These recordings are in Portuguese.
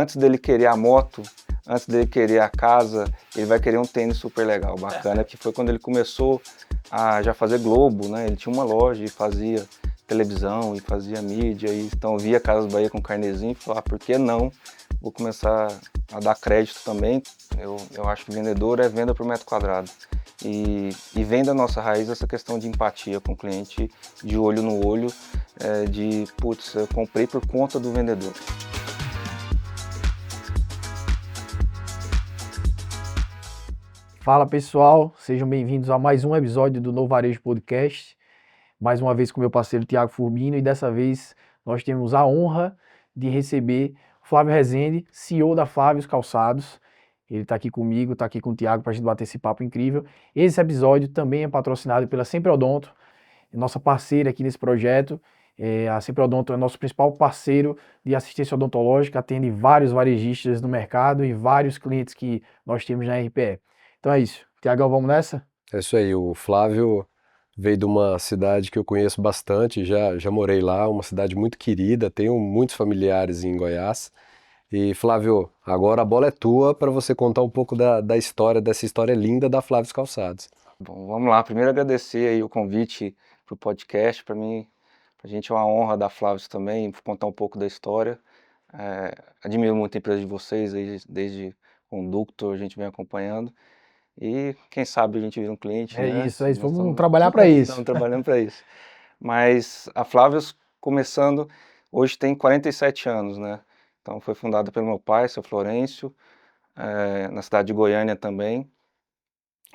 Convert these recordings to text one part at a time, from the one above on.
Antes dele querer a moto, antes dele querer a casa, ele vai querer um tênis super legal, bacana, que foi quando ele começou a já fazer Globo, né? Ele tinha uma loja e fazia televisão e fazia mídia, e então via Casas Bahia com carnezinho e falou, por que não? Vou começar a dar crédito também. Eu acho que vendedor é venda por metro quadrado. E vem da nossa raiz essa questão de empatia com o cliente, de olho no olho, putz, eu comprei por conta do vendedor. Fala pessoal, sejam bem-vindos a mais um episódio do Novo Varejo Podcast. Mais uma vez com meu parceiro Thiago Furbino, e dessa vez nós temos a honra de receber o Flávio Rezende, CEO da Flávios Calçados. Ele está aqui comigo, está aqui com o Thiago para a gente bater esse papo incrível. Esse episódio também é patrocinado pela Sempre Odonto, nossa parceira aqui nesse projeto. A Sempre Odonto é nosso principal parceiro de assistência odontológica, atende vários varejistas no mercado e vários clientes que nós temos na RPE. Então é isso. Tiagão, vamos nessa? É isso aí, o Flávio veio de uma cidade que eu conheço bastante, já morei lá, uma cidade muito querida, tenho muitos familiares em Goiás. E Flávio, agora a bola é tua para você contar um pouco da história, dessa história linda da Flávios Calçados. Bom, vamos lá. Primeiro agradecer aí o convite para o podcast. Para mim, a gente é uma honra da Flávios também, contar um pouco da história. Admiro muito a empresa de vocês, aí, desde Conductor, a gente vem acompanhando. E quem sabe a gente vira um cliente, É né? isso, é isso. Nós Vamos trabalhar para estamos isso. trabalhando para isso. Mas a Flávios, começando, hoje tem 47 anos, né? Então foi fundada pelo meu pai, seu Florencio, na cidade de Goiânia também.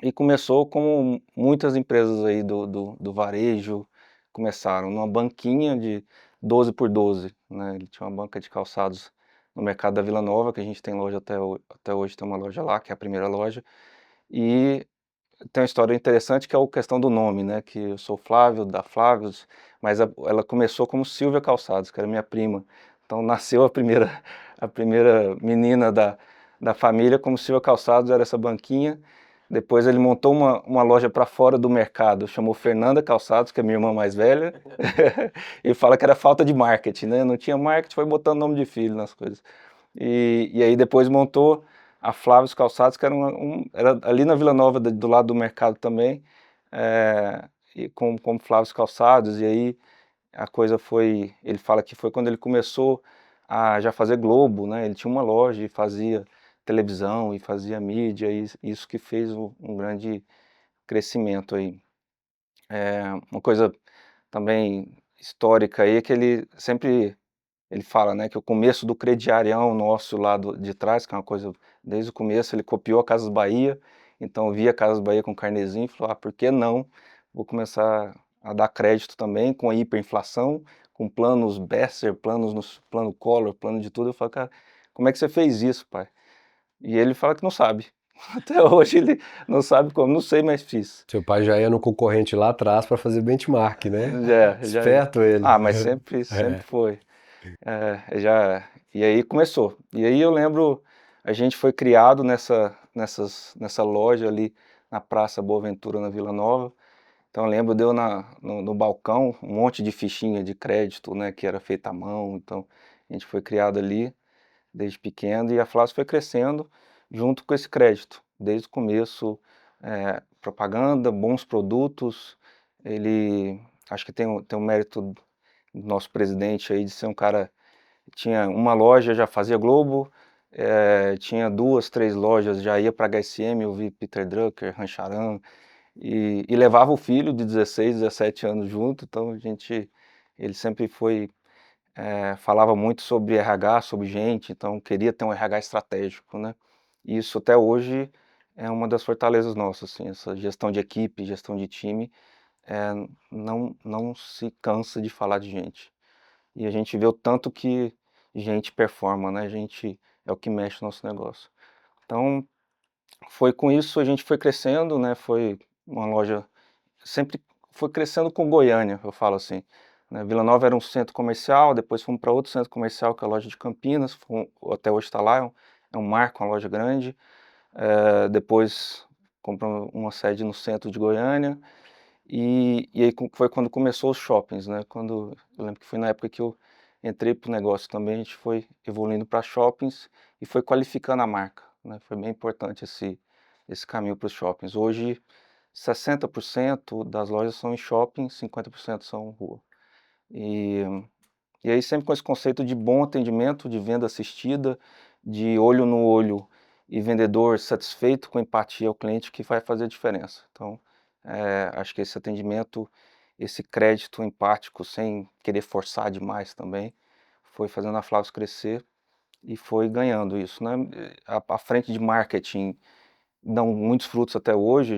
E começou como muitas empresas aí do varejo começaram, numa banquinha de 12 por 12, né? Ele tinha uma banca de calçados no mercado da Vila Nova, que a gente tem loja até hoje, tem uma loja lá, que é a primeira loja. E tem uma história interessante que é a questão do nome, né? Que eu sou Flávio, da Flávios, mas ela começou como Silvia Calçados, que era minha prima. Então nasceu a primeira menina da família como Silvia Calçados, era essa banquinha. Depois ele montou uma loja para fora do mercado, chamou Fernanda Calçados, que é minha irmã mais velha, e fala que era falta de marketing, né? Não tinha marketing, foi botando nome de filho nas coisas. E aí depois montou a Flávios Calçados, que era ali na Vila Nova, do lado do mercado também, e com Flávios Calçados, e aí a coisa foi, ele fala que foi quando ele começou a já fazer Globo, né? Ele tinha uma loja e fazia televisão e fazia mídia, e isso que fez um grande crescimento aí. Uma coisa também histórica aí é que ele fala, né, que o começo do crediarião nosso lá de trás, que é uma coisa, desde o começo ele copiou a Casas Bahia, então eu via Casas Bahia com carnezinho e falou, por que não? Vou começar a dar crédito também com a hiperinflação, com planos Besser, plano Collor, plano de tudo. Eu falo, cara, como é que você fez isso, pai? E ele fala que não sabe. Até hoje ele não sabe como, não sei, mas fiz. Seu pai já ia no concorrente lá atrás para fazer benchmark, né? Já. Esperto ele. Mas sempre É. foi. E aí começou. E aí eu lembro, a gente foi criado nessa loja ali na Praça Boa Ventura, na Vila Nova. Então eu lembro, deu no balcão um monte de fichinha de crédito, né, que era feita à mão. Então a gente foi criado ali desde pequeno e a Flávios foi crescendo junto com esse crédito. Desde o começo, propaganda, bons produtos. Ele, acho que tem um mérito do nosso presidente aí de ser um cara. Tinha uma loja, já fazia Globo, tinha 2, 3 lojas, já ia para HSM, eu vi Peter Drucker, Rancharan, e levava o filho de 16, 17 anos junto, então ele sempre falava muito sobre RH, sobre gente, então queria ter um RH estratégico, né? E isso até hoje é uma das fortalezas nossas, assim, essa gestão de equipe, gestão de time, não se cansa de falar de gente. E a gente vê o tanto que gente performa, né? Gente é o que mexe no nosso negócio. Então, foi com isso a gente foi crescendo, né? Foi uma loja, sempre foi crescendo com Goiânia, eu falo assim, né? Vila Nova era um centro comercial, depois fomos para outro centro comercial, que é a loja de Campinas, até hoje está lá, é um marco, uma loja grande. Depois compramos uma sede no centro de Goiânia, e aí foi quando começou os shoppings, né? Eu lembro que foi na época que eu entrei para o negócio também, a gente foi evoluindo para shoppings e foi qualificando a marca, né? Foi bem importante esse caminho para os shoppings. Hoje, 60% das lojas são em shopping, 50% são rua. E, e aí sempre com esse conceito de bom atendimento, de venda assistida, de olho no olho e vendedor satisfeito com empatia ao cliente que vai fazer a diferença. Então, acho que esse atendimento, esse crédito empático, sem querer forçar demais também, foi fazendo a Flavos crescer e foi ganhando isso, né? A frente de marketing dão muitos frutos até hoje.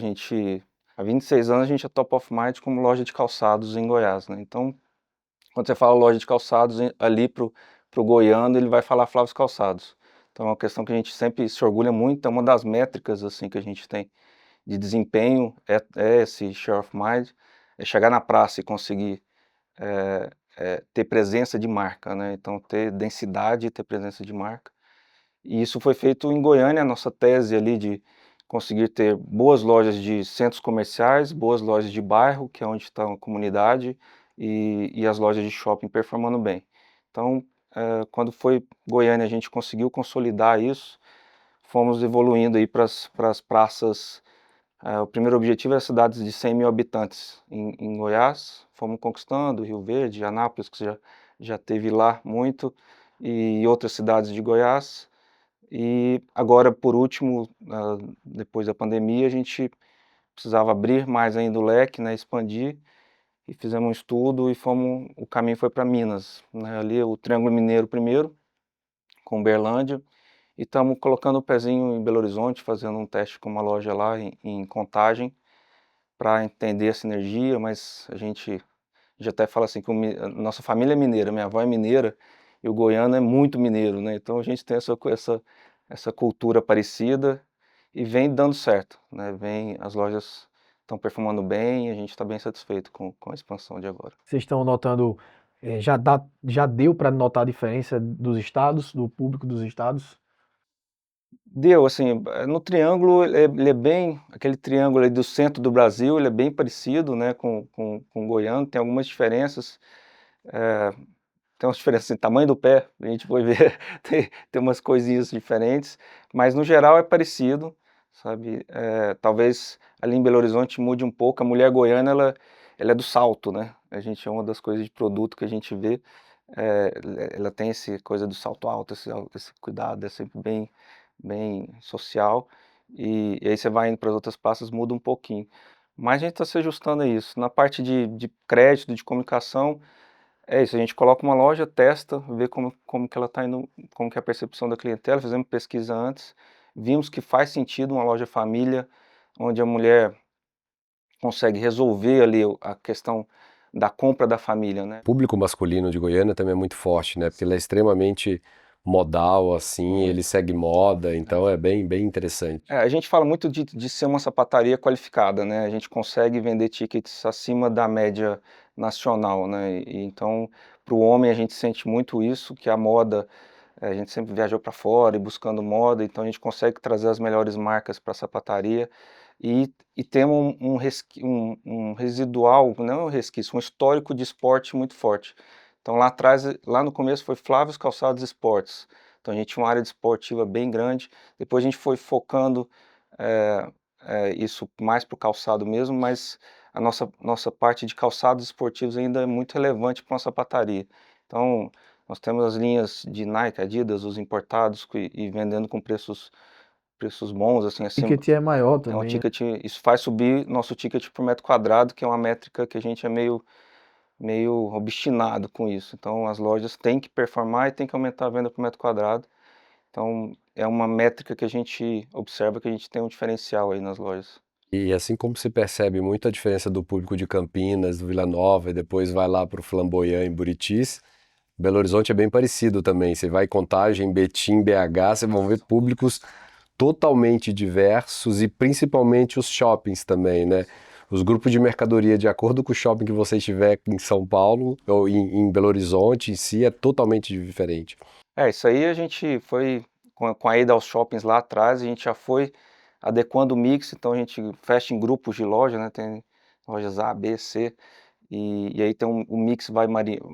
Há 26 anos, a gente é top of mind como loja de calçados em Goiás, né? Então, quando você fala loja de calçados, ali pro goiano, ele vai falar Flavos Calçados. Então é uma questão que a gente sempre se orgulha muito, é uma das métricas assim que a gente tem de desempenho, é esse share of mind, é chegar na praça e conseguir ter presença de marca, né? Então ter densidade e ter presença de marca. E isso foi feito em Goiânia, a nossa tese ali de conseguir ter boas lojas de centros comerciais, boas lojas de bairro, que é onde está a comunidade, e as lojas de shopping performando bem. Então, quando foi Goiânia, a gente conseguiu consolidar isso, fomos evoluindo aí para as praças. O primeiro objetivo é cidades de 100 mil habitantes em Goiás, fomos conquistando Rio Verde, Anápolis, que já teve lá muito, e outras cidades de Goiás. E agora, por último, depois da pandemia, a gente precisava abrir mais ainda o leque, né, expandir, e fizemos um estudo e o caminho foi para Minas, né, ali o Triângulo Mineiro primeiro, com Uberlândia, e estamos colocando o pezinho em Belo Horizonte, fazendo um teste com uma loja lá em Contagem, para entender a sinergia, mas a gente já até fala assim que a nossa família é mineira, minha avó é mineira, e o goiano é muito mineiro, né? Então a gente tem essa cultura parecida e vem dando certo, né? As lojas estão performando bem e a gente está bem satisfeito com a expansão de agora. Vocês estão notando, já deu para notar a diferença dos estados, do público dos estados? Deu, assim, no triângulo, ele é bem, aquele triângulo ali do centro do Brasil, ele é bem parecido, né, com o goiano, tem algumas diferenças, tem umas diferenças em tamanho do pé, a gente foi ver, tem umas coisinhas diferentes, mas no geral é parecido, sabe? Talvez ali em Belo Horizonte mude um pouco, a mulher goiana, ela é do salto, né? A gente é uma das coisas de produto que a gente vê, ela tem essa coisa do salto alto, esse cuidado, é sempre bem social, e aí você vai indo para as outras praças, muda um pouquinho. Mas a gente está se ajustando a isso. Na parte de crédito, de comunicação, é isso, a gente coloca uma loja, testa, vê como que ela está indo, como que é a percepção da clientela, fizemos pesquisa antes, vimos que faz sentido uma loja família, onde a mulher consegue resolver ali a questão da compra da família, né? O público masculino de Goiânia também é muito forte, né? Porque ele é extremamente modal, assim, ele segue moda, então é bem interessante. A gente fala muito de ser uma sapataria qualificada, né? A gente consegue vender tickets acima da média nacional, né? E então, para o homem, a gente sente muito isso, que a moda, a gente sempre viajou para fora e buscando moda, então a gente consegue trazer as melhores marcas para a sapataria e temos um residual, não um resquício, um histórico de esporte muito forte. Então lá atrás, lá no começo foi Flávio's Calçados Esportes. Então a gente tinha uma área esportiva bem grande. Depois a gente foi focando isso mais para o calçado mesmo, mas a nossa parte de calçados esportivos ainda é muito relevante para a nossa sapataria. Então nós temos as linhas de Nike, Adidas, os importados e vendendo com preços bons, assim, O acima. ticket é maior É um também, né? ticket, isso faz subir nosso ticket por metro quadrado, que é uma métrica que a gente é meio obstinado com isso. Então as lojas têm que performar e têm que aumentar a venda por metro quadrado. Então é uma métrica que a gente observa que a gente tem um diferencial aí nas lojas. E assim como se percebe muito a diferença do público de Campinas, do Vila Nova, e depois vai lá para o Flamboyant em Buritis, Belo Horizonte é bem parecido também. Você vai em Contagem, Betim, BH, você vão ver públicos totalmente diversos e principalmente os shoppings também, né? Os grupos de mercadoria, de acordo com o shopping que você estiver em São Paulo ou em Belo Horizonte em si, é totalmente diferente. Isso aí a gente foi, com a ida aos shoppings lá atrás, a gente já foi adequando o mix, então a gente fecha em grupos de loja, né? Tem lojas A, B, C, e aí tem o mix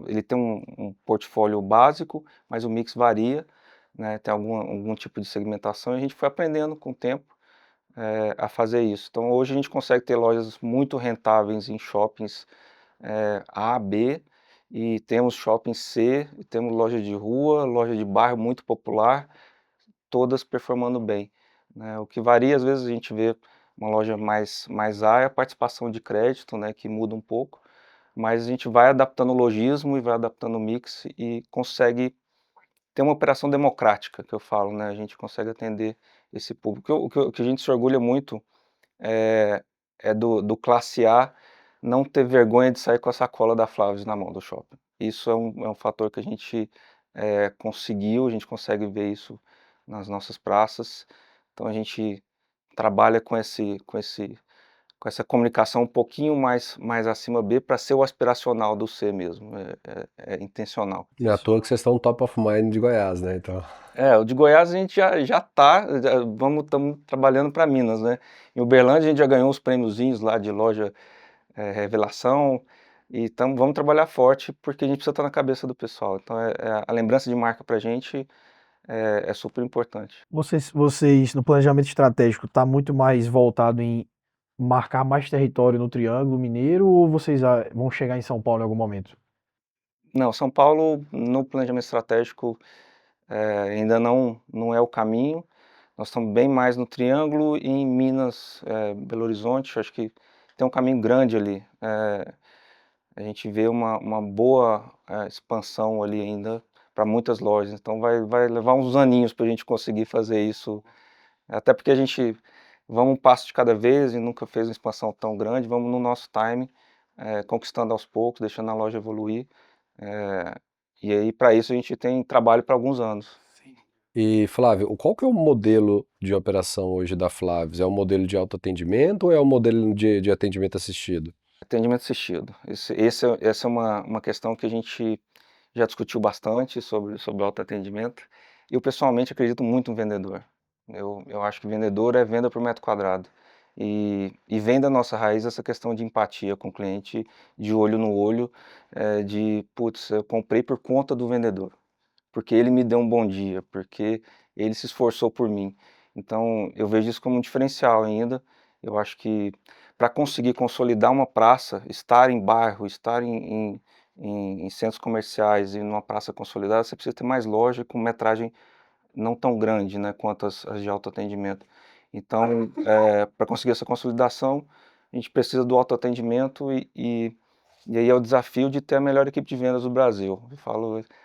ele tem um portfólio básico, mas o mix varia, né, tem algum tipo de segmentação, e a gente foi aprendendo com o tempo a fazer isso. Então hoje a gente consegue ter lojas muito rentáveis em shoppings A, B, e temos shopping C, e temos loja de rua, loja de bairro muito popular, todas performando bem, né. O que varia, às vezes, a gente vê uma loja mais A é a participação de crédito, né, que muda um pouco, mas a gente vai adaptando o lojismo e vai adaptando o mix e consegue ter uma operação democrática, que eu falo, né, a gente consegue atender esse público. O que a gente se orgulha muito é do classe A não ter vergonha de sair com a sacola da Flavs na mão do shopping. Isso é um fator que a gente conseguiu, a gente consegue ver isso nas nossas praças, então a gente trabalha com essa comunicação um pouquinho mais acima B para ser o aspiracional do C mesmo, é intencional. Não é à toa que vocês estão top of mind de Goiás, né? Então, O de Goiás a gente já tá, estamos trabalhando para Minas, né. Em Uberlândia a gente já ganhou uns prêmiozinhos lá de loja, revelação, e vamos trabalhar forte, porque a gente precisa estar na cabeça do pessoal, então a lembrança de marca pra gente é super importante. Vocês no planejamento estratégico tá muito mais voltado em marcar mais território no Triângulo Mineiro ou vocês vão chegar em São Paulo em algum momento? Não, São Paulo no planejamento estratégico, ainda não é o caminho, nós estamos bem mais no Triângulo e em Minas, Belo Horizonte, acho que tem um caminho grande ali, a gente vê uma boa, expansão ali ainda para muitas lojas, então vai levar uns aninhos para a gente conseguir fazer isso, até porque a gente vamos um passo de cada vez e nunca fez uma expansão tão grande, vamos no nosso time, conquistando aos poucos, deixando a loja evoluir, eh, e aí para isso a gente tem trabalho para alguns anos. e Flávio, qual que é o modelo de operação hoje da Flaves? É o modelo de autoatendimento ou é o modelo de atendimento assistido? Atendimento assistido, essa é uma questão que a gente já discutiu bastante sobre autoatendimento, e eu pessoalmente acredito muito no vendedor. Eu acho que vendedor é venda por metro quadrado. E vem da nossa raiz essa questão de empatia com o cliente, de olho no olho, de putz, eu comprei por conta do vendedor, porque ele me deu um bom dia, porque ele se esforçou por mim. Então eu vejo isso como um diferencial ainda. Eu acho que para conseguir consolidar uma praça, estar em bairro, estar em centros comerciais e numa praça consolidada, você precisa ter mais loja com metragem não tão grande, né, quanto as de autoatendimento. Então, para conseguir essa consolidação, a gente precisa do autoatendimento e aí é o desafio de ter a melhor equipe de vendas do Brasil.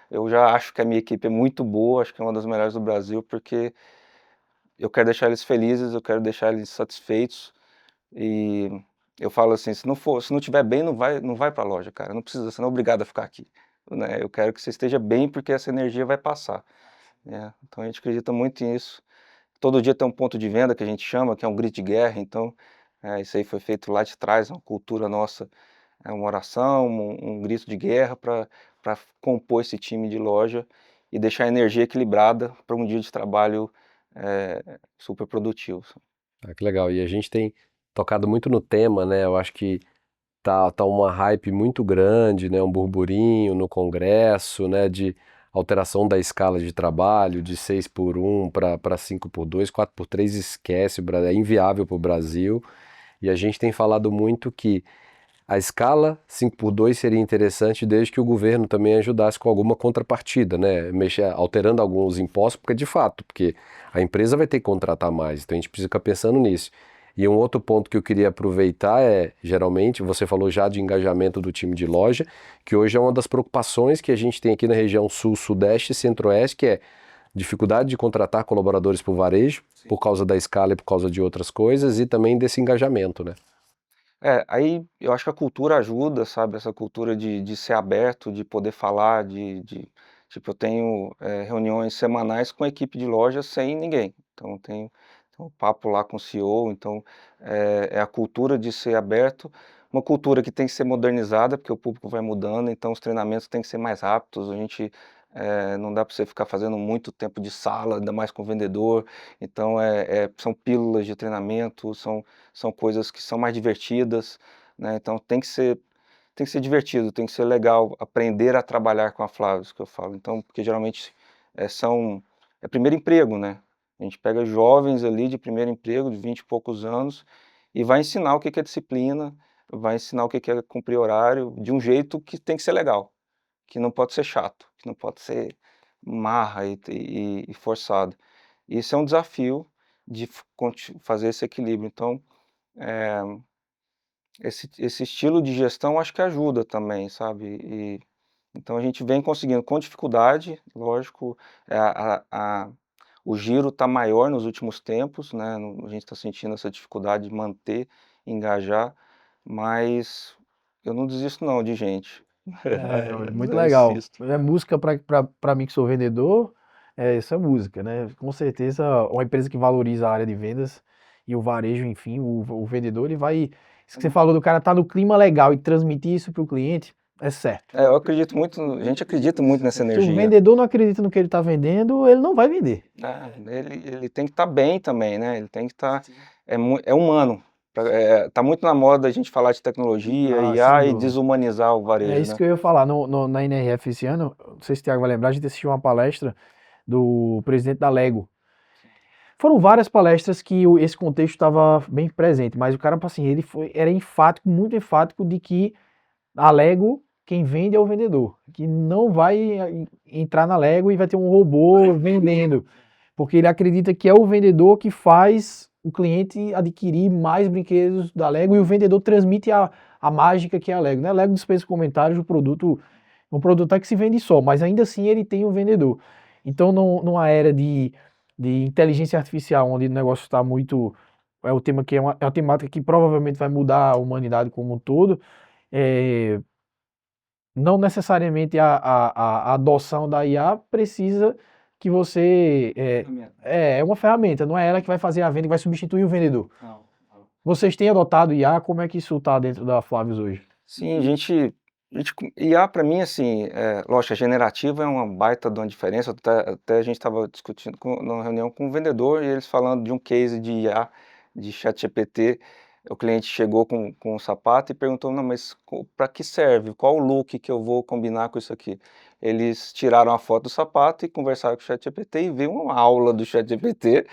Eu já acho que a minha equipe é muito boa, acho que é uma das melhores do Brasil, porque eu quero deixar eles felizes, eu quero deixar eles satisfeitos, e eu falo assim, se não tiver bem, não vai para a loja, cara, não precisa, você não é obrigado a ficar aqui, né, eu quero que você esteja bem, porque essa energia vai passar, né, então a gente acredita muito nisso. Todo dia tem um ponto de venda que a gente chama, que é um grito de guerra, então, isso aí foi feito lá de trás, é uma cultura nossa, é uma oração, um grito de guerra para compor esse time de loja e deixar a energia equilibrada para um dia de trabalho, super produtivo. Ah, que legal. E a gente tem tocado muito no tema, né? Eu acho que tá uma hype muito grande, né? Um burburinho no Congresso, né? De alteração da escala de trabalho, de 6x1 para 5x2, 4x3, esquece, é inviável para o Brasil. E a gente tem falado muito que a escala 5x2 seria interessante desde que o governo também ajudasse com alguma contrapartida, né? Mexer, alterando alguns impostos, porque de fato, porque a empresa vai ter que contratar mais, então a gente precisa ficar pensando nisso. E um outro ponto que eu queria aproveitar é, geralmente, você falou já de engajamento do time de loja, que hoje é uma das preocupações que a gente tem aqui na região sul, sudeste e centro-oeste, que é dificuldade de contratar colaboradores para o varejo, por causa da escala e por causa de outras coisas, e também desse engajamento, né? Aí eu acho que a cultura ajuda, sabe, essa cultura de ser aberto, de poder falar, tipo, eu tenho, reuniões semanais com a equipe de loja sem ninguém, então tem um papo lá com o CEO, então, é a cultura de ser aberto, uma cultura que tem que ser modernizada, porque o público vai mudando, então os treinamentos têm que ser mais rápidos, a gente, não dá para você ficar fazendo muito tempo de sala, ainda mais com o vendedor, então são pílulas de treinamento, são coisas que são mais divertidas, né, então tem que ser divertido, tem que ser legal aprender a trabalhar com a Flavio, que eu falo. Então, porque geralmente é primeiro emprego, né? A gente pega jovens ali de primeiro emprego, de 20 e poucos anos, e vai ensinar o que que é disciplina, vai ensinar o que que é cumprir horário, de um jeito que tem que ser legal, que não pode ser chato, que não pode ser marra e forçado. Isso é um desafio de fazer esse equilíbrio. Então, eh, esse estilo de gestão acho que ajuda também, sabe? Então a gente vem conseguindo com dificuldade, lógico, o giro está maior nos últimos tempos, né? A gente está sentindo essa dificuldade de manter, engajar, mas eu não desisto não de gente. Muito Eu legal. insisto. Música para mim que sou vendedor, isso é música, né? Com certeza, uma empresa que valoriza a área de vendas e o varejo, enfim, o vendedor, ele vai. Isso que você falou do cara estar no clima legal e transmitir isso para o cliente, é certo. Eu acredito muito, a gente acredita muito nessa Se o energia. vendedor não acredita no que ele está vendendo, ele não vai vender. Ele tem que estar bem também, né? Ele tem que estar, é humano. Tá muito na moda a gente falar de tecnologia, Sem IA e dúvida. desumanizar o É varejo, isso né? que eu ia falar. Na NRF esse ano, não sei se o Thiago vai lembrar, a gente assistiu uma palestra do presidente da Lego. Foram várias palestras que esse contexto estava bem presente, mas o cara, assim, era enfático, muito enfático de que a Lego, quem vende é o vendedor, que não vai entrar na Lego e vai ter um robô vendendo, porque ele acredita que é o vendedor que faz o cliente adquirir mais brinquedos da Lego e o vendedor transmite a mágica que é a Lego, né? A Lego dispensa comentários, o produto é que se vende só, mas ainda assim ele tem o vendedor. Então, numa era de inteligência artificial, onde o negócio está muito. É o tema que é uma temática que provavelmente vai mudar a humanidade como um todo. É, não necessariamente a adoção da IA precisa que você. É uma ferramenta, não é ela que vai fazer a venda, que vai substituir o vendedor. Não. Vocês têm adotado IA, como é que isso está dentro da Flavius hoje? Sim, IA para mim, assim, lógico, a generativa é uma baita de uma diferença, até a gente estava discutindo numa reunião com um vendedor e eles falando de um case de IA, de ChatGPT, o cliente chegou com um sapato e perguntou, não, mas para que serve? Qual o look que eu vou combinar com isso aqui? Eles tiraram a foto do sapato e conversaram com o ChatGPT e veio uma aula do ChatGPT.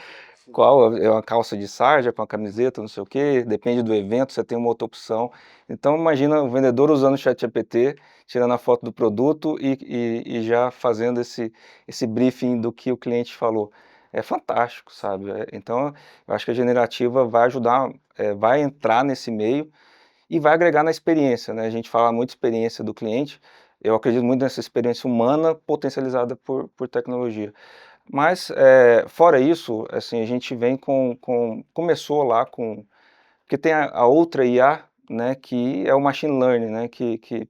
Qual é uma calça de sarja com a camiseta, não sei o quê, depende do evento, você tem uma outra opção. Então imagina o vendedor usando o ChatGPT, tirando a foto do produto e já fazendo esse briefing do que o cliente falou. É fantástico, sabe? Então eu acho que a generativa vai ajudar, vai entrar nesse meio e vai agregar na experiência, né? A gente fala muito experiência do cliente, eu acredito muito nessa experiência humana potencializada por tecnologia. Mas, fora isso, assim, a gente vem começou lá porque tem a outra IA, né, que é o machine learning, né, que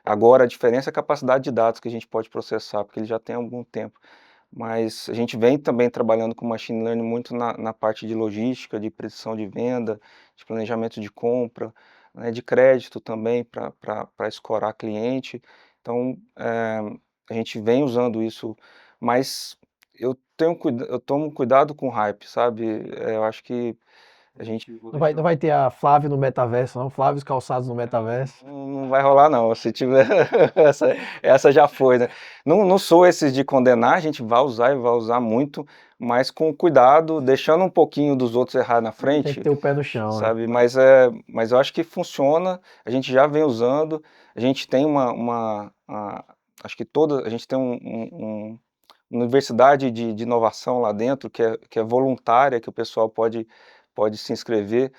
agora a diferença é a capacidade de dados que a gente pode processar, porque ele já tem algum tempo. Mas a gente vem também trabalhando com machine learning muito na parte de logística, de predição de venda, de planejamento de compra, né, de crédito também para escorar cliente. Então, a gente vem usando isso, mas eu tomo cuidado com o hype, sabe? Eu acho que a gente Não vai ter a Flávio no metaverso, não? Flávios calçados no metaverso. não vai rolar não, se tiver essa já foi, né. Não sou esses de condenar, a gente vai usar e vai usar muito, mas com cuidado, deixando um pouquinho dos outros errar na Tem que frente, ter o pé no chão, né? sabe, mas eu acho que funciona, a gente já vem usando, a gente tem acho que a gente tem uma universidade de inovação lá dentro, que é voluntária, que o pessoal pode se inscrever,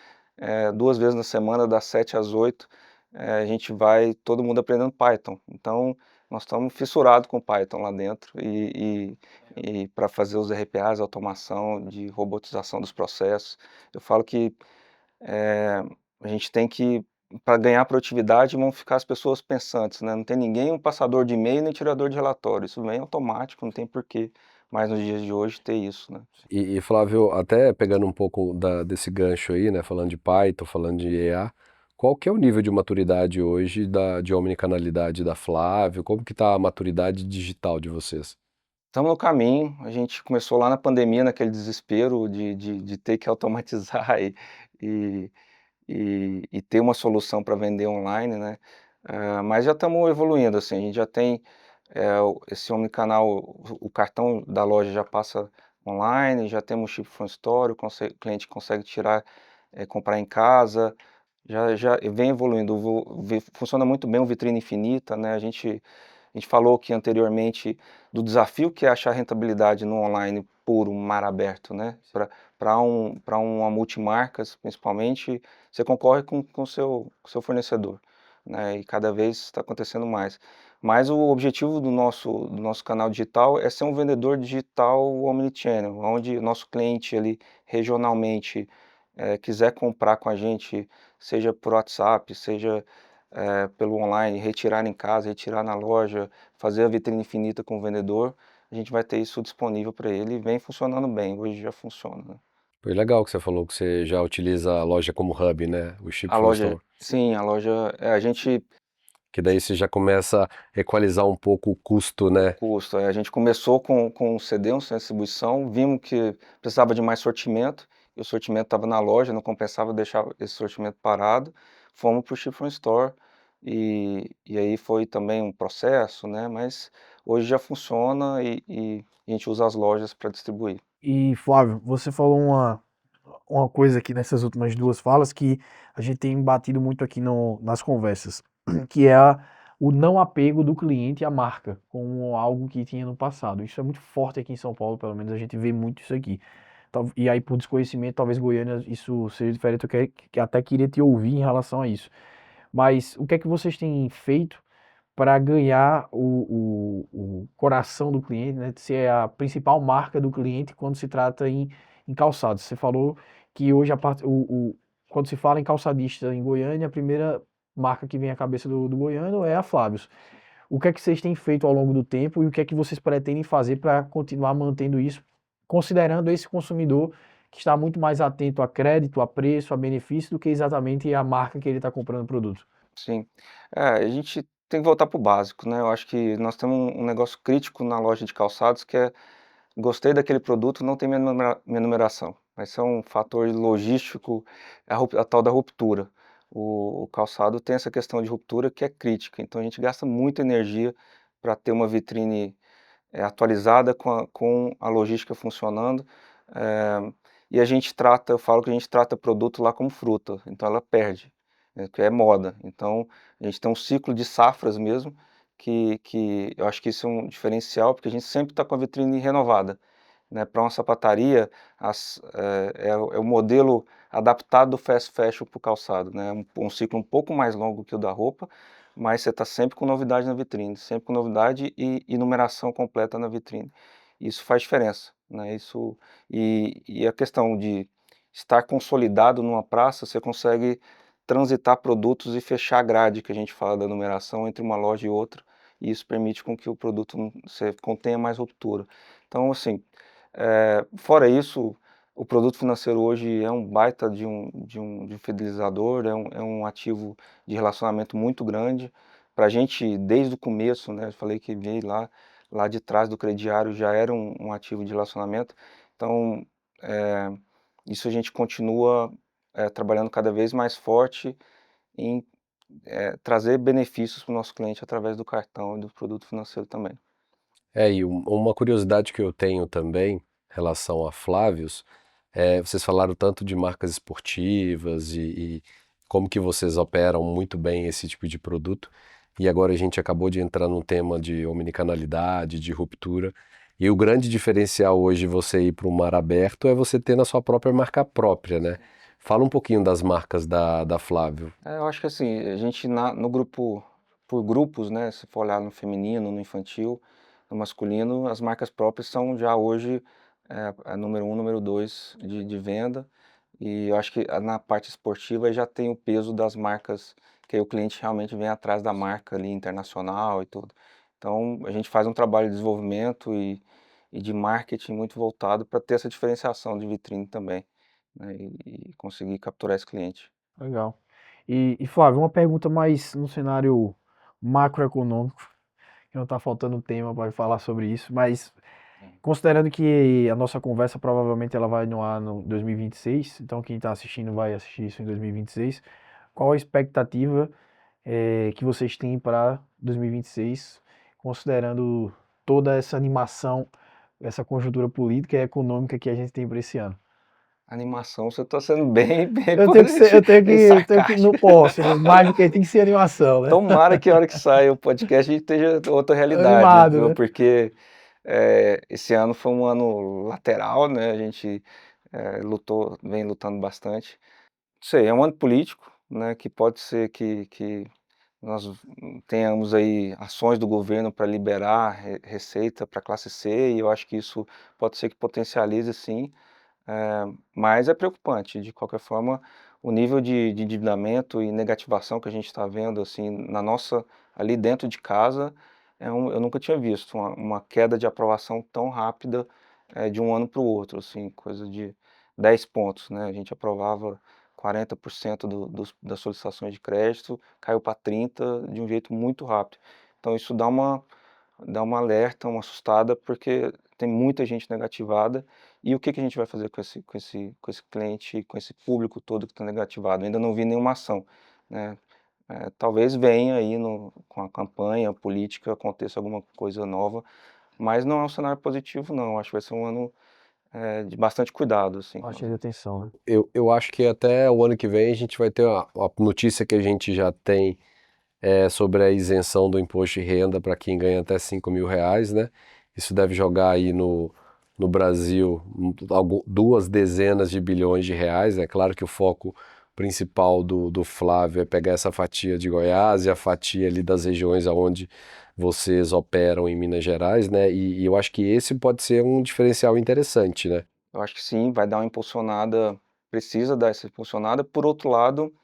2 vezes na semana, das 7 às 8, a gente vai todo mundo aprendendo Python. Então, nós estamos fissurados com Python lá dentro e para fazer os RPAs, automação de robotização dos processos. Eu falo que a gente tem que, para ganhar produtividade, vão ficar as pessoas pensantes, né? Não tem ninguém um passador de e-mail nem tirador de relatório. Isso vem automático, não tem porquê mais nos dias de hoje ter isso, né? E Flávio, até pegando um pouco desse gancho aí, né, falando de Python, falando de EA, qual que é o nível de maturidade hoje de omnicanalidade da Flávio? Como que está a maturidade digital de vocês? Estamos no caminho, a gente começou lá na pandemia, naquele desespero de ter que automatizar e ter uma solução para vender online, né? Mas já estamos evoluindo, assim, a gente já tem esse omnicanal, o cartão da loja já passa online, já temos chip from store, o cliente consegue tirar, comprar em casa, já vem evoluindo, funciona muito bem o vitrine infinita, né? A gente falou aqui anteriormente do desafio que é achar rentabilidade no online puro, mar aberto, né? Para uma multimarcas, principalmente, você concorre com o seu fornecedor, né? E cada vez está acontecendo mais. Mas o objetivo do nosso canal digital é ser um vendedor digital omnichannel, onde o nosso cliente ali regionalmente quiser comprar com a gente, seja por WhatsApp, seja pelo online, retirar em casa, retirar na loja, fazer a vitrine infinita com o vendedor, a gente vai ter isso disponível para ele e vem funcionando bem, hoje já funciona, né. Foi legal que você falou que você já utiliza a loja como hub, né? O Ship A from loja Store. sim, a loja a gente Que daí você já começa a equalizar um pouco o custo, o né? custo, a gente começou com um CD, um centro de distribuição, vimos que precisava de mais sortimento, e o sortimento estava na loja, não compensava deixar esse sortimento parado, fomos para o Ship from Store, e aí foi também um processo, né, mas hoje já funciona e a gente usa as lojas para distribuir. E Flávio, você falou uma coisa aqui nessas últimas duas falas que a gente tem batido muito aqui nas conversas, que é o não apego do cliente à marca, como algo que tinha no passado. Isso é muito forte aqui em São Paulo, pelo menos a gente vê muito isso aqui. E aí, por desconhecimento, talvez Goiânia isso seja diferente, que até queria te ouvir em relação a isso. Mas o que é que vocês têm feito para ganhar o coração do cliente, né? Ser a principal marca do cliente quando se trata em calçados? Você falou que hoje quando se fala em calçadista em Goiânia, a primeira marca que vem à cabeça do goiano é a Flávios. O que é que vocês têm feito ao longo do tempo e o que é que vocês pretendem fazer para continuar mantendo isso, considerando esse consumidor que está muito mais atento a crédito, a preço, a benefício do que exatamente a marca que ele está comprando o produto? Sim. A gente tem que voltar para o básico, né, eu acho que nós temos um negócio crítico na loja de calçados que é: gostei daquele produto, não tem minha numeração. Esse é um fator logístico, a tal da ruptura. O calçado tem essa questão de ruptura que é crítica, então a gente gasta muita energia para ter uma vitrine atualizada com a logística funcionando, e eu falo que a gente trata produto lá como fruta, então ela perde, que é moda. Então a gente tem um ciclo de safras mesmo, que eu acho que isso é um diferencial, porque a gente sempre está com a vitrine renovada, né. Para uma sapataria, é o modelo adaptado do fast fashion para o calçado, né, um ciclo um pouco mais longo que o da roupa, mas você está sempre com novidade na vitrine, sempre com novidade e numeração completa na vitrine. Isso faz diferença, né, e a questão de estar consolidado numa praça, você consegue transitar produtos e fechar a grade, que a gente fala da numeração, entre uma loja e outra, e isso permite com que o produto você contenha mais ruptura. Então, assim, fora isso, o produto financeiro hoje é um baita de um fidelizador, é um ativo de relacionamento muito grande. Para a gente, desde o começo, né, eu falei que veio lá de trás do crediário, já era um ativo de relacionamento. Então, eh, isso a gente continua, trabalhando cada vez mais forte em, trazer benefícios para o nosso cliente através do cartão e do produto financeiro também. E uma curiosidade que eu tenho também, em relação a Flávios, vocês falaram tanto de marcas esportivas e como que vocês operam muito bem esse tipo de produto, e agora a gente acabou de entrar num tema de omnicanalidade, de ruptura, e o grande diferencial hoje de você ir para o mar aberto é você ter na sua própria marca própria, né? Fala um pouquinho das marcas da Flávio. Eu acho que assim, a gente no grupo, por grupos, né, se for olhar no feminino, no infantil, no masculino, as marcas próprias são já hoje a número um, número dois de venda, e eu acho que na parte esportiva já tem o peso das marcas, que aí o cliente realmente vem atrás da marca ali internacional e tudo. Então a gente faz um trabalho de desenvolvimento e de marketing muito voltado para ter essa diferenciação de vitrine também, né, e conseguir capturar esse cliente. Legal. E Flávio, uma pergunta mais no cenário macroeconômico, que não está faltando tema para falar sobre isso, mas considerando que a nossa conversa provavelmente ela vai no ar no 2026, então quem está assistindo vai assistir isso em 2026, qual a expectativa que vocês têm para 2026, considerando toda essa animação, essa conjuntura política e econômica que a gente tem para esse ano? Animação, você está sendo bem, bem Eu tenho que ser, bem não sarcástico. posso, mais do que tem que ser animação, né? Tomara que a hora que saia o podcast a gente esteja outra realidade, Animado, viu? né? Porque esse ano foi um ano lateral, né? A gente vem lutando bastante. Não sei, é um ano político, né? Que pode ser que nós tenhamos aí ações do governo para liberar receita para a classe C, e eu acho que isso pode ser que potencialize sim, mas é preocupante. De qualquer forma, o nível de endividamento e negativação que a gente está vendo assim ali dentro de casa, eu nunca tinha visto uma queda de aprovação tão rápida, de um ano para o outro, assim, coisa de 10 pontos, né? A gente aprovava 40% das solicitações de crédito, caiu para 30% de um jeito muito rápido. Então isso dá uma alerta, uma assustada, porque tem muita gente negativada. E o que a gente vai fazer com esse cliente, com esse público todo que está negativado? Ainda não vi nenhuma ação, né? Talvez venha aí com a campanha política aconteça alguma coisa nova, mas não é um cenário positivo, não. Acho que vai ser um ano de bastante cuidado, assim. Bastante atenção, né? Eu acho que até o ano que vem a gente vai ter a notícia que a gente já tem sobre a isenção do imposto de renda para quem ganha até R$ 5.000, né? Isso deve jogar aí no Brasil 2 dezenas de bilhões de reais. É claro que o foco principal do Flávio é pegar essa fatia de Goiás e a fatia ali das regiões onde vocês operam em Minas Gerais, né? E eu acho que esse pode ser um diferencial interessante, né? Eu acho que sim, vai dar uma impulsionada, precisa dar essa impulsionada. Por outro lado,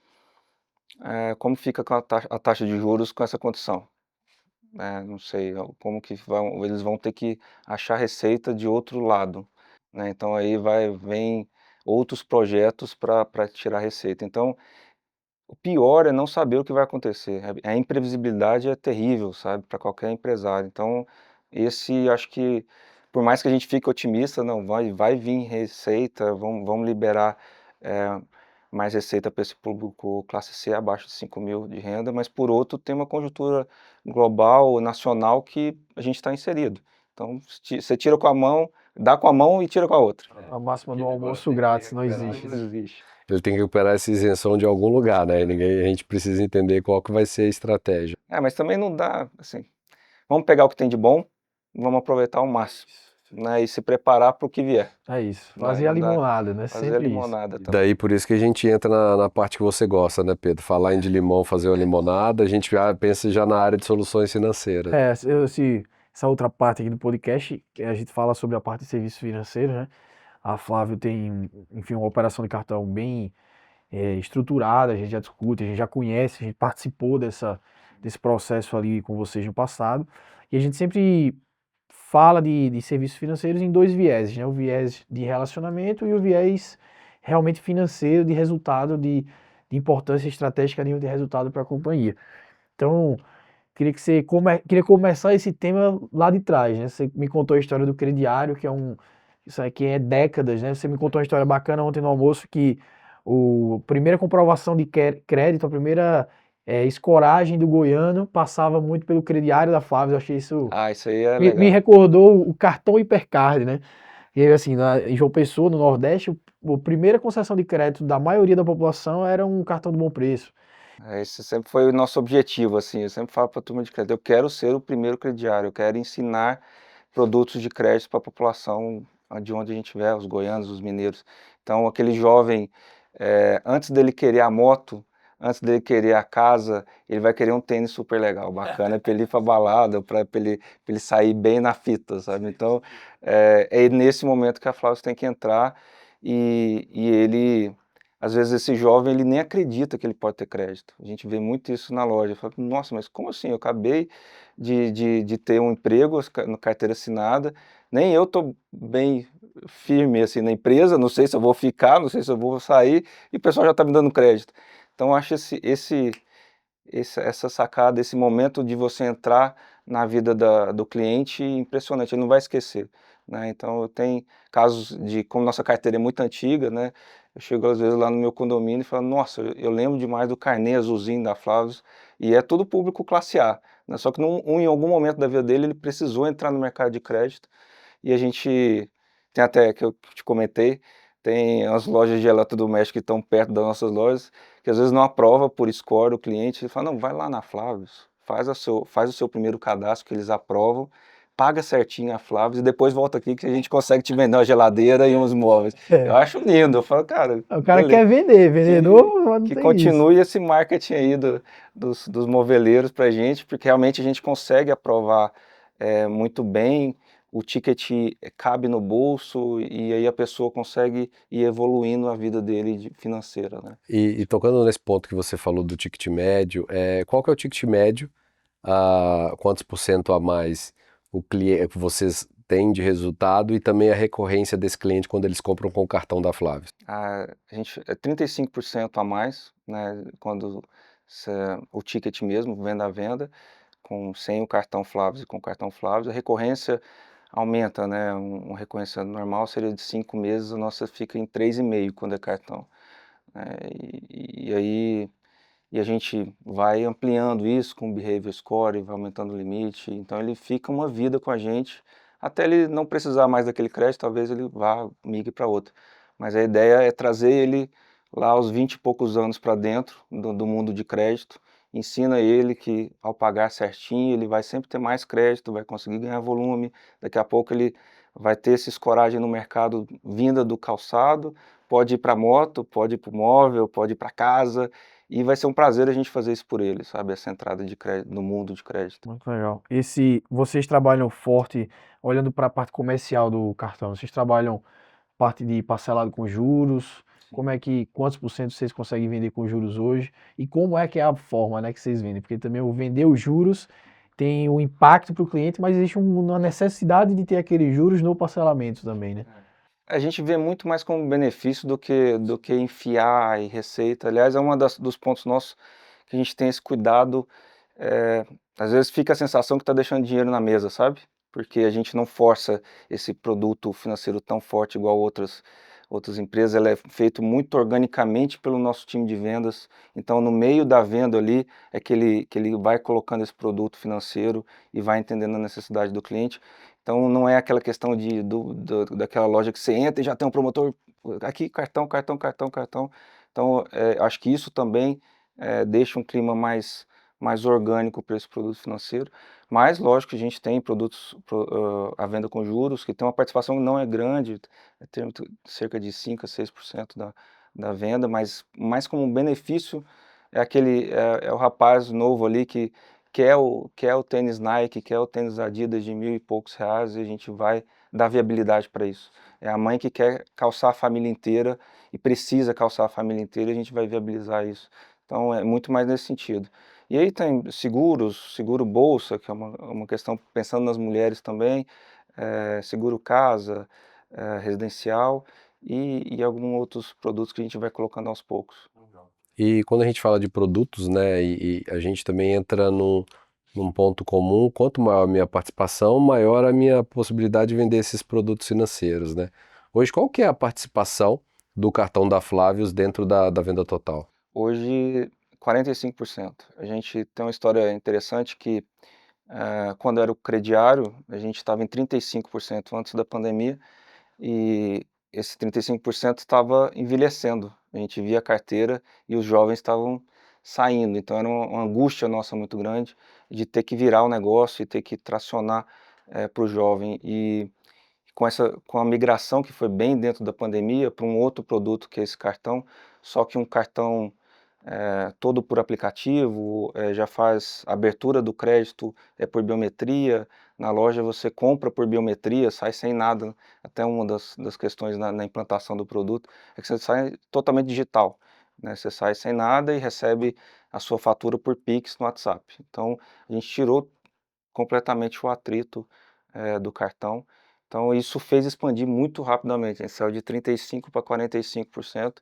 como fica com a taxa de juros com essa condição? Não sei como que eles vão ter que achar receita de outro lado, né? Então aí vem outros projetos para tirar receita. Então, o pior é não saber o que vai acontecer. A imprevisibilidade é terrível, sabe, para qualquer empresário. Então, acho que, por mais que a gente fique otimista, não, vai vir receita, vamos liberar eh, mais receita para esse público classe C abaixo de 5.000 de renda, mas por outro tem uma conjuntura global, nacional que a gente está inserido. Então, você tira com a mão, dá com a mão e tira com a outra. A máxima do almoço grátis não existe, Não né? existe. Ele tem que recuperar essa isenção de algum lugar, né? A gente precisa entender qual que vai ser a estratégia. Mas também não dá, assim, vamos pegar o que tem de bom, vamos aproveitar ao máximo, né, e se preparar para o que vier, É isso. né, Fazer a não dá limonada, né? fazer a Sempre isso. limonada E também. daí por isso que a gente entra na parte que você gosta, né, Pedro? Falar em de limão, fazer uma limonada, a gente já pensa já na área de soluções financeiras. Essa outra parte aqui do podcast, que a gente fala sobre a parte de serviços financeiros, né? A Flávio tem, enfim, uma operação de cartão bem estruturada, a gente já discute, a gente já conhece, a gente participou desse processo ali com vocês no passado, e a gente sempre fala de serviços financeiros em dois vieses, né? O viés de relacionamento e o viés realmente financeiro, de resultado, de importância estratégica a nível de resultado para a companhia. Então, queria começar esse tema lá de trás, né? Você me contou a história do crediário, isso aqui é décadas, né? Você me contou uma história bacana ontem no almoço que a primeira comprovação de crédito, a primeira escoragem do goiano passava muito pelo crediário da Flávia. Eu achei isso. Isso aí é Me legal. recordou o cartão Hipercard, né? E aí, assim, em João Pessoa, no Nordeste, a primeira concessão de crédito da maioria da população era um cartão de bom preço. Esse sempre foi o nosso objetivo, assim, eu sempre falo para a turma de crédito, eu quero ser o primeiro crediário, eu quero ensinar produtos de crédito para a população de onde a gente estiver, os goianos, os mineiros. Então, aquele jovem, antes dele querer a moto, antes dele querer a casa, ele vai querer um tênis super legal, bacana, para ele ir para balada, para ele sair bem na fita, sabe? Então, é nesse momento que a Flávia tem que entrar e ele, às vezes esse jovem, ele nem acredita que ele pode ter crédito. A gente vê muito isso na loja. Fala, nossa, mas como assim? Eu acabei de ter um emprego na carteira assinada, nem eu estou bem firme assim na empresa, não sei se eu vou ficar, não sei se eu vou sair, e o pessoal já está me dando crédito. Então, eu acho essa sacada, esse momento de você entrar na vida do cliente impressionante, ele não vai esquecer, né? Então, eu tenho casos de, como nossa carteira é muito antiga, né? Eu chego às vezes lá no meu condomínio e falo, nossa, eu lembro demais do carnê azulzinho da Flavius, e é tudo público classe A, né? Só que em algum momento da vida dele, ele precisou entrar no mercado de crédito, e a gente tem até, que eu te comentei, tem as lojas de eletrodoméstico que estão perto das nossas lojas, que às vezes não aprova por score o cliente, ele fala, não, vai lá na Flavius, faz o seu primeiro cadastro que eles aprovam, paga certinho a Flavius e depois volta aqui que a gente consegue te vender uma geladeira e uns móveis. Eu É. acho lindo, eu falo, cara, O cara beleza, quer vender, que, vendedor não que tem isso. continue esse marketing aí dos moveleiros pra gente, porque realmente a gente consegue aprovar muito bem, o ticket cabe no bolso e aí a pessoa consegue ir evoluindo a vida dele financeira, né? E tocando nesse ponto que você falou do ticket médio, qual que é o ticket médio? Quantos por cento a mais o cliente, vocês têm de resultado e também a recorrência desse cliente quando eles compram com o cartão da Flávia? A gente é 35% a mais, né, quando o ticket mesmo, venda a venda, sem o cartão Flavius e com o cartão Flavius, a recorrência aumenta, né, uma recorrência normal seria de 5 meses, a nossa fica em 3,5 quando é cartão, né, e aí a gente vai ampliando isso com o Behavior Score, vai aumentando o limite, então ele fica uma vida com a gente, até ele não precisar mais daquele crédito, talvez ele vá, migre para outro. Mas a ideia é trazer ele lá aos 20 e poucos anos para dentro do mundo de crédito, ensina ele que ao pagar certinho, ele vai sempre ter mais crédito, vai conseguir ganhar volume, daqui a pouco ele vai ter essa escoragem no mercado vinda do calçado, pode ir para moto, pode ir para o móvel, pode ir para casa, e vai ser um prazer a gente fazer isso por ele, sabe? Essa entrada de crédito, no mundo de crédito. Muito legal. Vocês trabalham forte, olhando para a parte comercial do cartão, vocês trabalham parte de parcelado com juros? Quantos por cento vocês conseguem vender com juros hoje? E como é que é a forma, né, que vocês vendem? Porque também o vender os juros tem o impacto para o cliente, mas existe uma necessidade de ter aqueles juros no parcelamento também, né? A gente vê muito mais como benefício do que enfiar e receita. Aliás, é dos pontos nossos que a gente tem esse cuidado. Às vezes fica a sensação que está deixando dinheiro na mesa, sabe? Porque a gente não força esse produto financeiro tão forte igual outras empresas. Ela é feito muito organicamente pelo nosso time de vendas. Então, no meio da venda ali, é que ele vai colocando esse produto financeiro e vai entendendo a necessidade do cliente. Então, não é aquela questão daquela loja que você entra e já tem um promotor, aqui, cartão, cartão, cartão, cartão. Então, acho que isso também deixa um clima mais orgânico para esse produto financeiro, mas lógico que a gente tem produtos à venda com juros, que tem uma participação que não é grande, tem cerca de 5 a 6% da venda, mas mais como um benefício é o rapaz novo ali que quer o tênis Nike, quer o tênis Adidas de 1.000 e poucos reais, e a gente vai dar viabilidade para isso. É a mãe que quer calçar a família inteira e precisa calçar a família inteira, e a gente vai viabilizar isso. Então é muito mais nesse sentido. E aí tem seguros, seguro bolsa, que é uma questão pensando nas mulheres também, seguro casa, residencial e alguns outros produtos que a gente vai colocando aos poucos. E quando a gente fala de produtos, né, e a gente também entra num ponto comum, quanto maior a minha participação, maior a minha possibilidade de vender esses produtos financeiros, né? Hoje, qual que é a participação do cartão da Flavius dentro da venda total? Hoje, 45%. A gente tem uma história interessante que quando era o crediário, a gente estava em 35% antes da pandemia, e esse 35% estava envelhecendo. A gente via a carteira e os jovens estavam saindo, então era uma angústia nossa muito grande de ter que virar o negócio e ter que tracionar para o jovem. E com a migração que foi bem dentro da pandemia para um outro produto que é esse cartão, só que um cartão todo por aplicativo, já faz a abertura do crédito por biometria, na loja você compra por biometria, sai sem nada. Até uma das questões na implantação do produto é que você sai totalmente digital, né? Você sai sem nada e recebe a sua fatura por Pix no WhatsApp. Então a gente tirou completamente o atrito do cartão. Então isso fez expandir muito rapidamente, a gente saiu de 35% para 45%.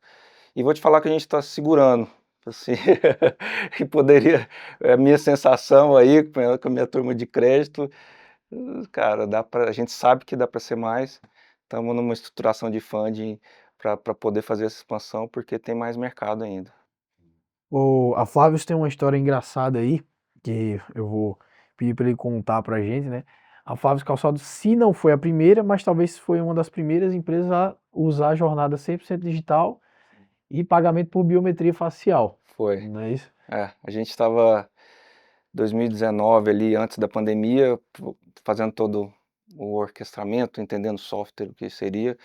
E vou te falar que a gente está segurando, assim, que poderia, a minha sensação aí com a minha turma de crédito, Cara, a gente sabe que dá para ser mais, estamos numa estruturação de funding para poder fazer essa expansão, porque tem mais mercado ainda. A Flavius tem uma história engraçada aí, que eu vou pedir para ele contar pra gente, né? A Flavius Calçados, se não foi a primeira, mas talvez foi uma das primeiras empresas a usar a jornada 100% digital e pagamento por biometria facial, Foi. não é isso? A gente estava 2019 ali, antes da pandemia, fazendo todo o orquestramento, entendendo o software, o que seria,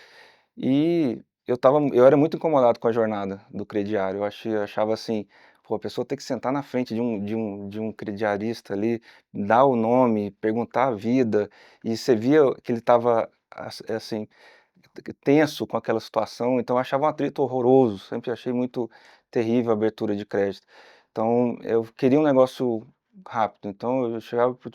e eu era muito incomodado com a jornada do crediário. Eu achava assim, pô, a pessoa tem que sentar na frente de um crediarista ali, dar o nome, perguntar a vida, e você via que ele estava assim, tenso com aquela situação, então eu achava um atrito horroroso, sempre achei muito terrível a abertura de crédito. Então eu queria um negócio rápido, então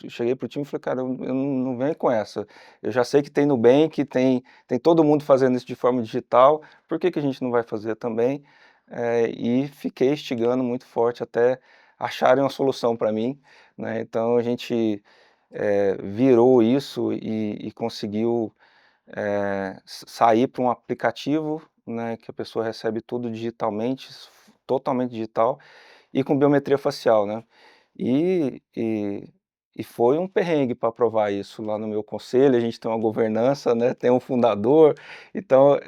cheguei para o time e falei, cara, eu não venho com essa, eu já sei que tem Nubank, tem todo mundo fazendo isso de forma digital, por que que a gente não vai fazer também? E fiquei instigando muito forte até acharem uma solução para mim, né? Então a gente virou isso e conseguiu sair para um aplicativo, né, que a pessoa recebe tudo digitalmente, totalmente digital, e com biometria facial, né? E, e, e foi um perrengue para aprovar isso lá no meu conselho. A gente tem uma governança, né? Tem um fundador. Então,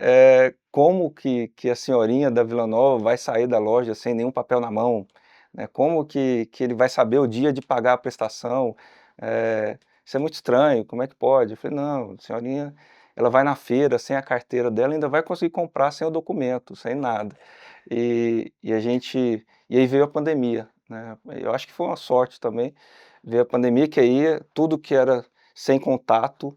como que a senhorinha da Vila Nova vai sair da loja sem nenhum papel na mão? Né? Como que ele vai saber o dia de pagar a prestação? Isso é muito estranho, como é que pode? Eu falei, não, a senhorinha, ela vai na feira sem a carteira dela, ainda vai conseguir comprar sem o documento, sem nada. E aí veio a pandemia, né? Eu acho que foi uma sorte também, veio a pandemia, que aí tudo que era sem contato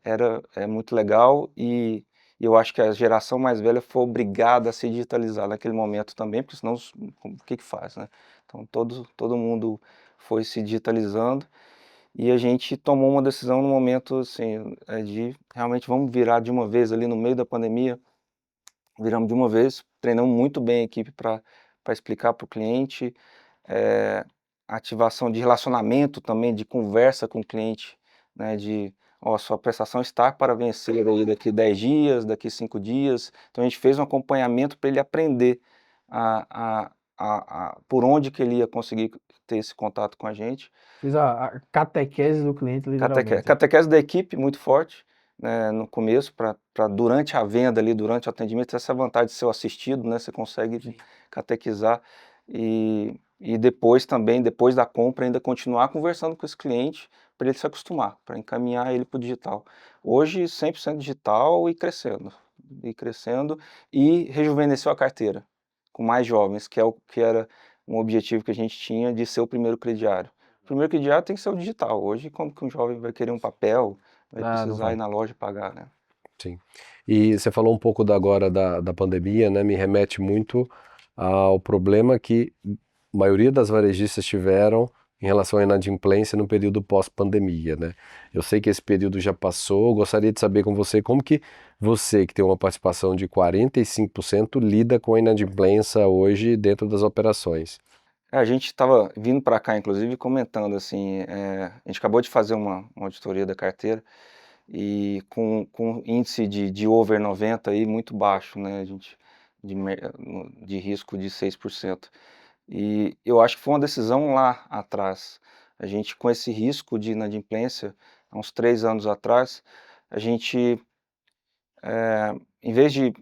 era muito legal, e eu acho que a geração mais velha foi obrigada a se digitalizar naquele momento também, porque senão o que que faz, né? Então todo mundo foi se digitalizando, e a gente tomou uma decisão no momento assim, de realmente vamos virar de uma vez ali no meio da pandemia. Viramos de uma vez, treinamos muito bem a equipe para explicar para o cliente, eh, ativação de relacionamento também, de conversa com o cliente, né, ó, sua prestação está para vencer aí daqui 10 dias, daqui 5 dias. Então a gente fez um acompanhamento para ele aprender por onde que ele ia conseguir ter esse contato com a gente. Fiz a catequese do cliente, literalmente. Catequese da equipe muito forte, né, no começo, para durante a venda ali, durante o atendimento, ter essa vantagem de ser o assistido, né, você consegue Sim. catequizar, e depois também, depois da compra, ainda continuar conversando com esse cliente para ele se acostumar, para encaminhar ele para o digital. Hoje 100% digital e crescendo, e rejuvenesceu a carteira com mais jovens, que é o que era um objetivo que a gente tinha de ser o primeiro crediário. O primeiro crediário tem que ser o digital. Hoje, como que um jovem vai querer um papel, vai Ah, não precisar ir vai. na loja e pagar, né? Sim. E você falou um pouco agora da pandemia, né? Me remete muito ao problema que a maioria das varejistas tiveram em relação à inadimplência no período pós-pandemia, né? Eu sei que esse período já passou, gostaria de saber com você como que você, que tem uma participação de 45%, lida com a inadimplência hoje dentro das operações. A gente estava vindo para cá, inclusive, comentando assim, a gente acabou de fazer uma auditoria da carteira, e com índice de over 90 aí muito baixo, né? A gente, de risco de 6%. E eu acho que foi uma decisão lá atrás. A gente, com esse risco de inadimplência, há uns 3 anos atrás, a gente, em vez de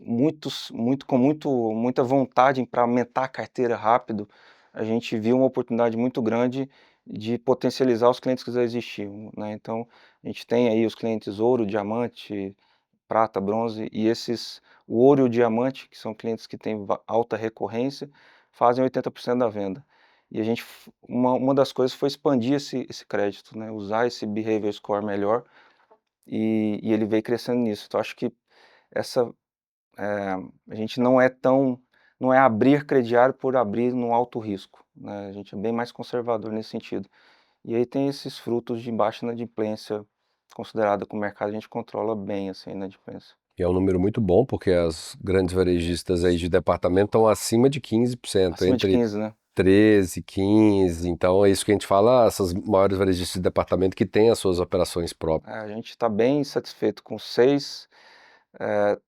muita vontade para aumentar a carteira rápido, a gente viu uma oportunidade muito grande de potencializar os clientes que já existiam, né? Então, a gente tem aí os clientes ouro, diamante, prata, bronze, e o ouro e o diamante, que são clientes que têm alta recorrência, fazem 80% da venda. E a gente, uma das coisas foi expandir esse crédito, né? Usar esse behavior score melhor, e ele veio crescendo nisso. Então, acho que essa, a gente não é abrir crediário por abrir no alto risco, né? A gente é bem mais conservador nesse sentido. E aí tem esses frutos de baixa inadimplência considerada com o mercado, a gente controla bem assim, a inadimplência. E é um número muito bom, porque as grandes varejistas aí de departamento estão acima de 15%, Acima de entre 15, né? 13, 15. Então é isso que a gente fala, essas maiores varejistas de departamento que têm as suas operações próprias. A gente está bem satisfeito com 6,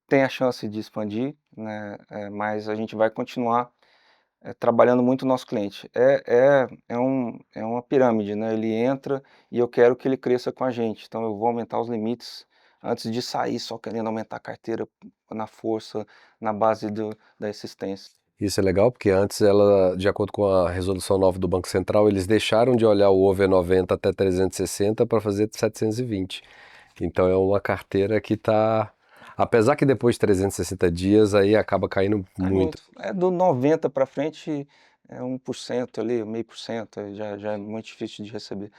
tem a chance de expandir, né, mas a gente vai continuar trabalhando muito o nosso cliente. É uma pirâmide, né? Ele entra e eu quero que ele cresça com a gente. Então eu vou aumentar os limites antes de sair só querendo aumentar a carteira na força, na base da existência. Isso é legal porque antes ela, de acordo com a resolução nova do Banco Central, eles deixaram de olhar o over 90 até 360 para fazer 720. Então é uma carteira que está, apesar que depois de 360 dias aí acaba caindo É muito. muito. É do 90 para frente, é 1% ali, meio por cento, já é muito difícil de receber.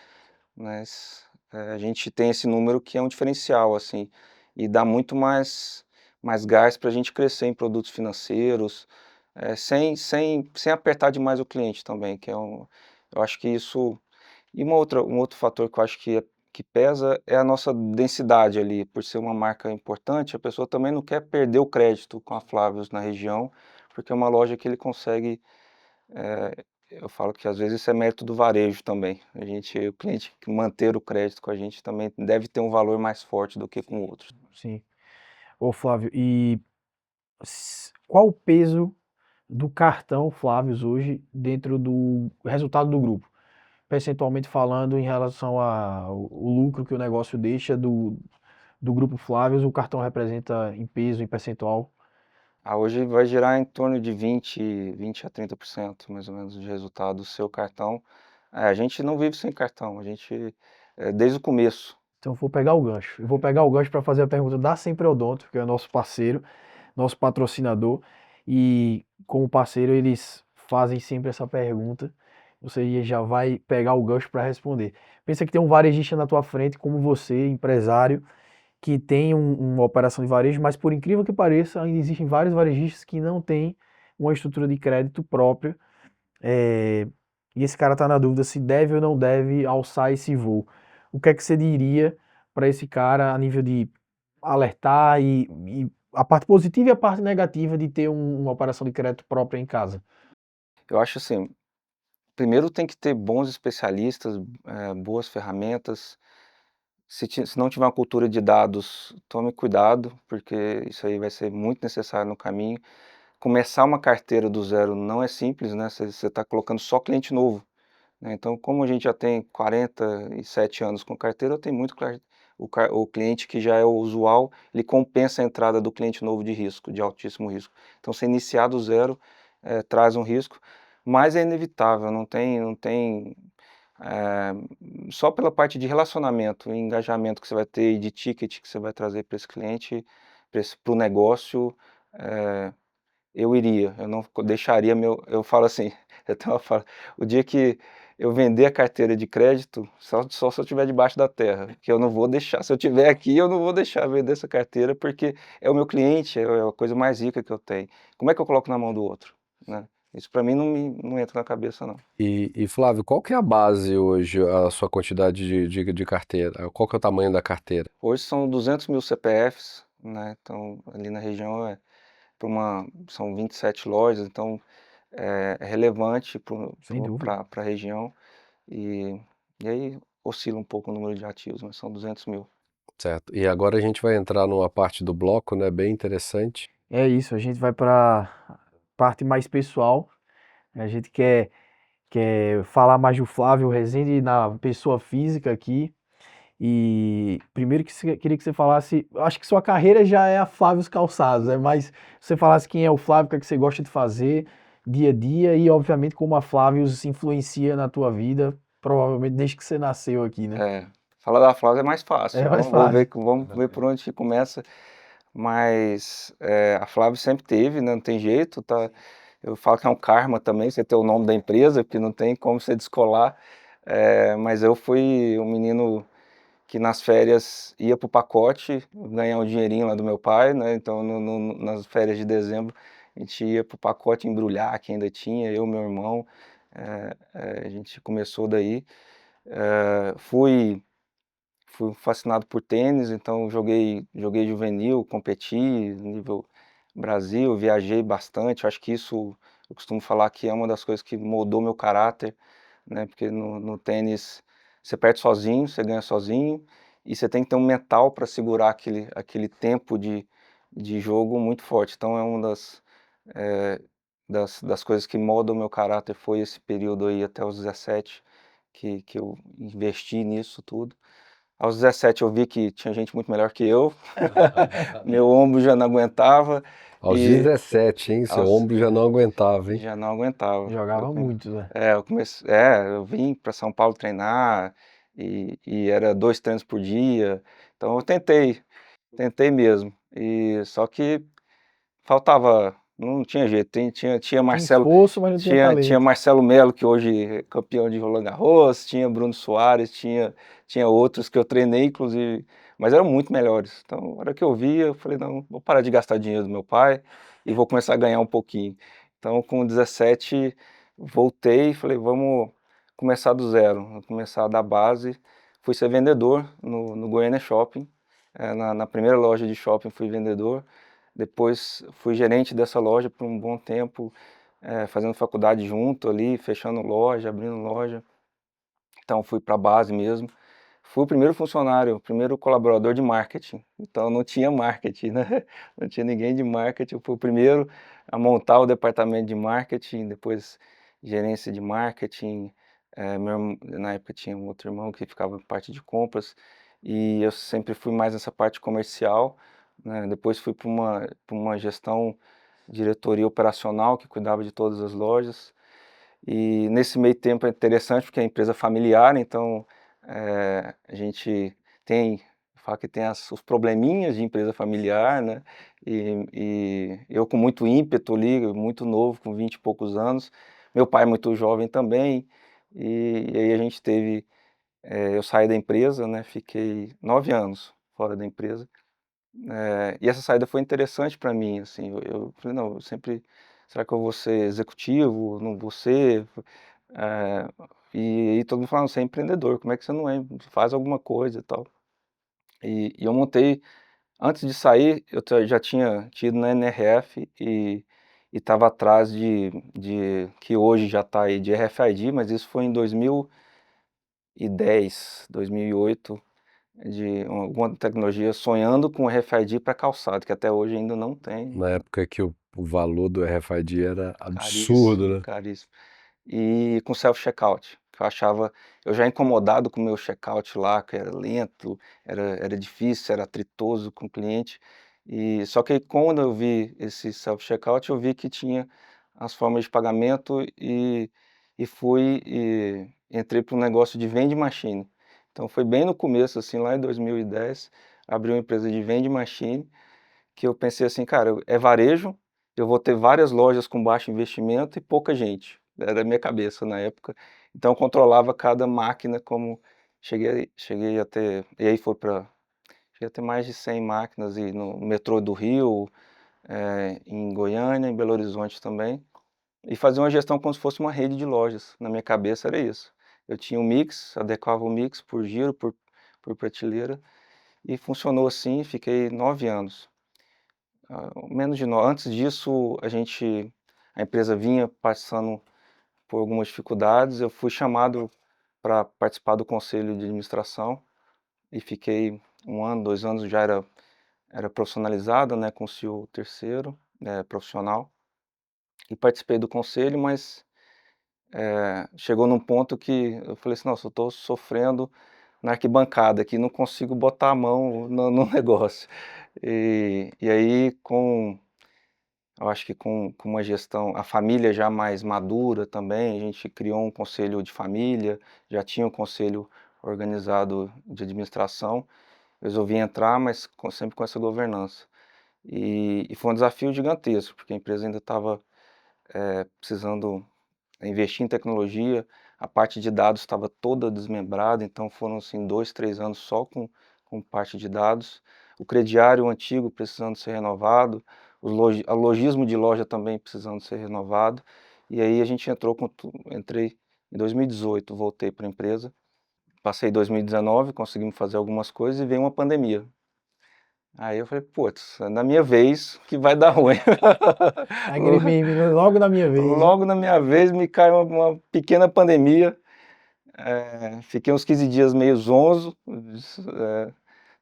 Mas a gente tem esse número que é um diferencial, assim, e dá muito mais gás para a gente crescer em produtos financeiros, sem apertar demais o cliente também, eu acho que isso. E um outro fator que eu acho que pesa é a nossa densidade ali, por ser uma marca importante, a pessoa também não quer perder o crédito com a Flávios na região, porque é uma loja que ele consegue, eu falo que às vezes isso é mérito do varejo também. O cliente que manter o crédito com a gente também deve ter um valor mais forte do que com outros. Sim. Ô Flávio, e qual o peso do cartão Flávios hoje dentro do resultado do grupo? Percentualmente falando, em relação ao lucro que o negócio deixa do grupo Flávios, o cartão representa em peso, em percentual? Hoje vai girar em torno de 20 a 30% mais ou menos de resultado do seu cartão. A gente não vive sem cartão, a gente, desde o começo. Então eu vou pegar o gancho. Eu vou pegar o gancho para fazer a pergunta da Sempre Odonto, que é o nosso parceiro, nosso patrocinador. E como parceiro, eles fazem sempre essa pergunta. Você já vai pegar o gancho para responder. Pensa que tem um varejista na tua frente, como você, empresário, que tem uma operação de varejo, mas por incrível que pareça, ainda existem vários varejistas que não têm uma estrutura de crédito própria. E esse cara está na dúvida se deve ou não deve alçar esse voo. O que é que você diria para esse cara a nível de alertar e a parte positiva e a parte negativa de ter uma operação de crédito própria em casa? Eu acho assim, primeiro tem que ter bons especialistas, boas ferramentas. Se não tiver uma cultura de dados, tome cuidado, porque isso aí vai ser muito necessário no caminho. Começar uma carteira do zero não é simples, né? Você está colocando só cliente novo, né? Então, como a gente já tem 47 anos com carteira, eu tenho muito o cliente que já é o usual, ele compensa a entrada do cliente novo de risco, de altíssimo risco. Então, você iniciar do zero traz um risco, mas é inevitável, não tem só pela parte de relacionamento e engajamento que você vai ter e de ticket que você vai trazer para esse cliente, para o negócio, eu não deixaria eu falo assim, eu tenho uma fala, o dia que eu vender a carteira de crédito, só se eu estiver debaixo da terra, que eu não vou deixar, se eu estiver aqui, eu não vou deixar vender essa carteira, porque é o meu cliente, é a coisa mais rica que eu tenho. Como é que eu coloco na mão do outro, né? Isso para mim não entra na cabeça, não. E Flávio, qual que é a base hoje, a sua quantidade de carteira? Qual que é o tamanho da carteira? Hoje são 200 mil CPFs, né? Então, ali na região são 27 lojas, então é relevante Sem dúvida. para a região e, e aí oscila um pouco o número de ativos, mas são 200 mil. Certo. E agora a gente vai entrar numa parte do bloco, né, bem interessante. É isso, a gente vai para parte mais pessoal. A gente quer falar mais do Flávio Rezende na pessoa física aqui. E primeiro queria que você falasse, eu acho que sua carreira já é a Flávio Calçados, mas você falasse quem é o Flávio, o que é que você gosta de fazer dia a dia e, obviamente, como a Flávio se influencia na tua vida, provavelmente desde que você nasceu aqui, né? Falar da Flávia é mais fácil, É mais fácil. vamos ver por onde que começa, mas a Flávia sempre teve, né, não tem jeito, tá? Eu falo que é um karma também, você ter o nome da empresa, porque não tem como você descolar, mas eu fui um menino que nas férias ia para o pacote, ganhar um dinheirinho lá do meu pai, né? Então nas férias de dezembro a gente ia para o pacote embrulhar, que ainda tinha, eu e meu irmão, a gente começou daí. Fui fascinado por tênis, então joguei juvenil, competi nível Brasil, viajei bastante, acho que isso Eu costumo falar que é uma das coisas que moldou meu caráter, né? Porque no tênis você perde sozinho, você ganha sozinho, e você tem que ter um mental para segurar aquele tempo de jogo muito forte. Então é uma eh, das coisas que moldam o meu caráter foi esse período aí até os 17, que eu investi nisso tudo. Aos 17 eu vi que tinha gente muito melhor que eu, meu ombro já não aguentava, Aos e 17, hein? Seu aos, ombro já não aguentava, hein? já não aguentava. Jogava muito, né? Eu vim para São Paulo treinar, e era 2 treinos por dia, então eu tentei mesmo, e só que faltava, não tinha jeito, tinha Tinha Marcelo, esforço, mas não tinha tinha talento. Marcelo Melo, que hoje é campeão de Roland Garros, tinha Bruno Soares, tinha outros que eu treinei, inclusive, mas eram muito melhores. Então, na hora que eu vi, eu falei, não, vou parar de gastar dinheiro do meu pai e vou começar a ganhar um pouquinho. Então, com 17, voltei e falei, vamos começar do zero, vamos começar da base. Fui ser vendedor no Goiânia Shopping, na primeira loja de shopping fui vendedor. Depois fui gerente dessa loja por um bom tempo, fazendo faculdade junto ali, fechando loja, abrindo loja. Então fui para a base mesmo. Fui o primeiro funcionário, o primeiro colaborador de marketing. Então não tinha marketing, né? Não tinha ninguém de marketing. Eu fui o primeiro a montar o departamento de marketing, depois gerência de marketing. Na época tinha um outro irmão que ficava na parte de compras, e eu sempre fui mais nessa parte comercial, né? Depois fui para uma gestão, diretoria operacional, que cuidava de todas as lojas. E nesse meio tempo é interessante porque é empresa familiar, então a gente tem, fala que tem os probleminhas de empresa familiar, né? E eu com muito ímpeto ali, muito novo, com 20 e poucos anos, meu pai muito jovem também, e aí a gente teve, eu saí da empresa, né? Fiquei 9 anos fora da empresa, e essa saída foi interessante para mim, assim, eu falei, não, eu sempre, será que eu vou ser executivo, não vou ser? Eh, e aí todo mundo falando, você é empreendedor, como é que você não é? Faz alguma coisa e tal. E eu montei, antes de sair, já tinha tido na NRF e estava atrás que hoje já está aí de RFID, mas isso foi em 2010, 2008, de alguma tecnologia sonhando com RFID para calçado, que até hoje ainda não tem. Na época que o valor do RFID era absurdo, Caríssimo, né? caríssimo. E com self-checkout, que eu já incomodado com o meu checkout lá, que era lento, era difícil, era atritoso com o cliente. E só que aí, quando eu vi esse self-checkout, eu vi que tinha as formas de pagamento, e fui e entrei para um negócio de vending machine. Então foi bem no começo, assim, lá em 2010, abri uma empresa de vending machine, que eu pensei assim, cara, é varejo, eu vou ter várias lojas com baixo investimento e pouca gente. Era a minha cabeça na época. Então eu controlava cada máquina, como cheguei a ter, e aí cheguei a ter mais de 100 máquinas, e no metrô do Rio, em Goiânia, em Belo Horizonte também, e fazia uma gestão como se fosse uma rede de lojas. Na minha cabeça era isso. Eu tinha um mix, adequava o mix por giro, por prateleira, e funcionou assim, fiquei 9 anos. Menos de nós. Antes disso, a empresa vinha passando por algumas dificuldades. Eu fui chamado para participar do conselho de administração e fiquei 1 ano, 2 anos, já era profissionalizado, né, com o CEO terceiro, profissional, e participei do conselho, mas chegou num ponto que eu falei assim, nossa, eu estou sofrendo na arquibancada aqui, não consigo botar a mão no negócio. E aí, eu acho que com uma gestão, a família já mais madura também, a gente criou um conselho de família, já tinha um conselho organizado de administração, resolvi entrar, mas sempre com essa governança. E foi um desafio gigantesco, porque a empresa ainda estava precisando investir em tecnologia, a parte de dados estava toda desmembrada, então foram assim 2, 3 anos só com parte de dados, o crediário antigo precisando ser renovado, o logismo de loja também precisando ser renovado, e aí a gente entrei em 2018, voltei para a empresa, passei 2019, conseguimos fazer algumas coisas e veio uma pandemia. Aí eu falei, putz, é na minha vez que vai dar ruim. Aquele meme, logo na minha vez, né? Logo na minha vez me caiu uma pequena pandemia. Fiquei uns 15 dias meio zonzo,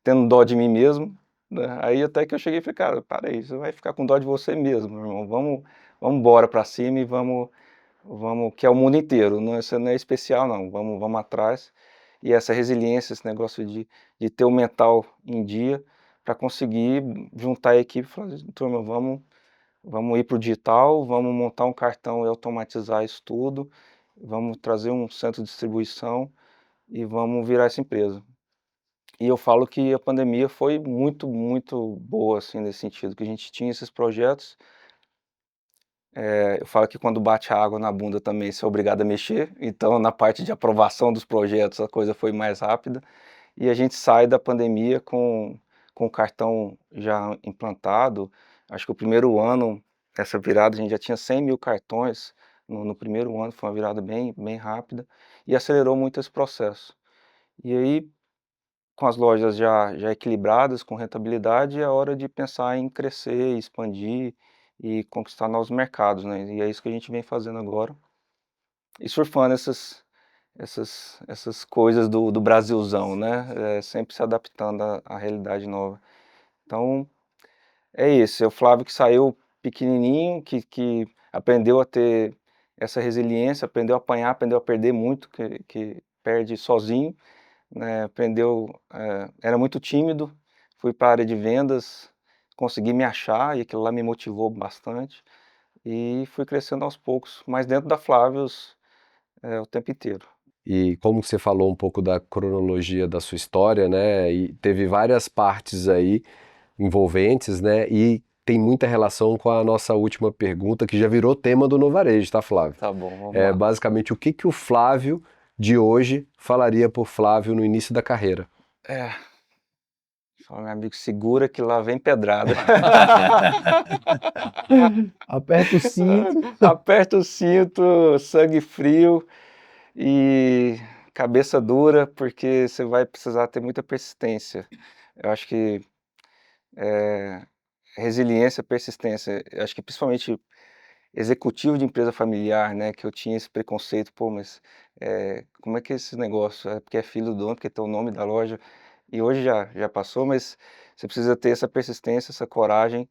tendo dó de mim mesmo, né? Aí até que eu cheguei e falei, cara, para aí, você vai ficar com dó de você mesmo, meu irmão. Vamos embora pra cima e vamos, que é o mundo inteiro, não, isso não é especial não, vamos atrás. E essa resiliência, esse negócio de ter o mental em dia para conseguir juntar a equipe e falar, turma, vamos ir para o digital, vamos montar um cartão e automatizar isso tudo, vamos trazer um centro de distribuição e vamos virar essa empresa. E eu falo que a pandemia foi muito, muito boa, assim, nesse sentido, que a gente tinha esses projetos. Eu falo que quando bate a água na bunda também você é obrigado a mexer, então na parte de aprovação dos projetos a coisa foi mais rápida. E a gente sai da pandemia com o cartão já implantado. Acho que o primeiro ano, essa virada, a gente já tinha 100 mil cartões no primeiro ano, foi uma virada bem, bem rápida e acelerou muito esse processo. E aí, com as lojas já equilibradas, com rentabilidade, é hora de pensar em crescer, expandir e conquistar novos mercados, né? E é isso que a gente vem fazendo agora. E surfando essas coisas do Brasilzão, né? Sempre se adaptando à realidade nova. Então, é isso. É o Flávio que saiu pequenininho, que aprendeu a ter essa resiliência, aprendeu a apanhar, aprendeu a perder muito, que perde sozinho, né? Aprendeu, era muito tímido, fui para a área de vendas, consegui me achar e aquilo lá me motivou bastante e fui crescendo aos poucos, mas dentro da Flávios, o tempo inteiro. E como você falou um pouco da cronologia da sua história, né? E teve várias partes aí envolventes, né? E tem muita relação com a nossa última pergunta, que já virou tema do Novarejo, tá, Flávio? Tá bom, vamos lá. Basicamente, o que que o Flávio de hoje falaria por Flávio no início da carreira? Fala, meu amigo, segura que lá vem pedrada. Aperta o cinto. Aperta o cinto, sangue frio e cabeça dura, porque você vai precisar ter muita persistência. Eu acho que resiliência, persistência, eu acho que principalmente executivo de empresa familiar, né, que eu tinha esse preconceito, pô, mas como é que é esse negócio? É porque é filho do dono, porque tem o nome da loja, e hoje já passou, mas você precisa ter essa persistência, essa coragem,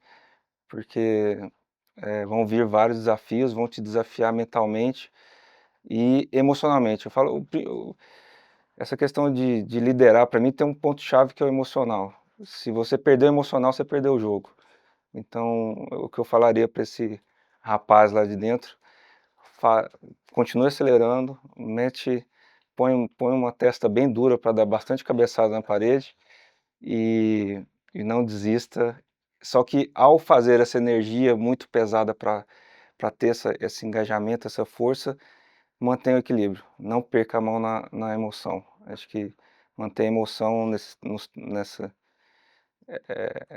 porque vão vir vários desafios, vão te desafiar mentalmente e emocionalmente. Eu falo, essa questão de liderar, para mim, tem um ponto-chave que é o emocional. Se você perder o emocional, você perdeu o jogo. Então, o que eu falaria para esse rapaz lá de dentro, fa continue acelerando, põe uma testa bem dura para dar bastante cabeçada na parede e não desista. Só que ao fazer essa energia muito pesada para ter esse engajamento, essa força, mantenha o equilíbrio, não perca a mão na emoção. Acho que manter a emoção nessa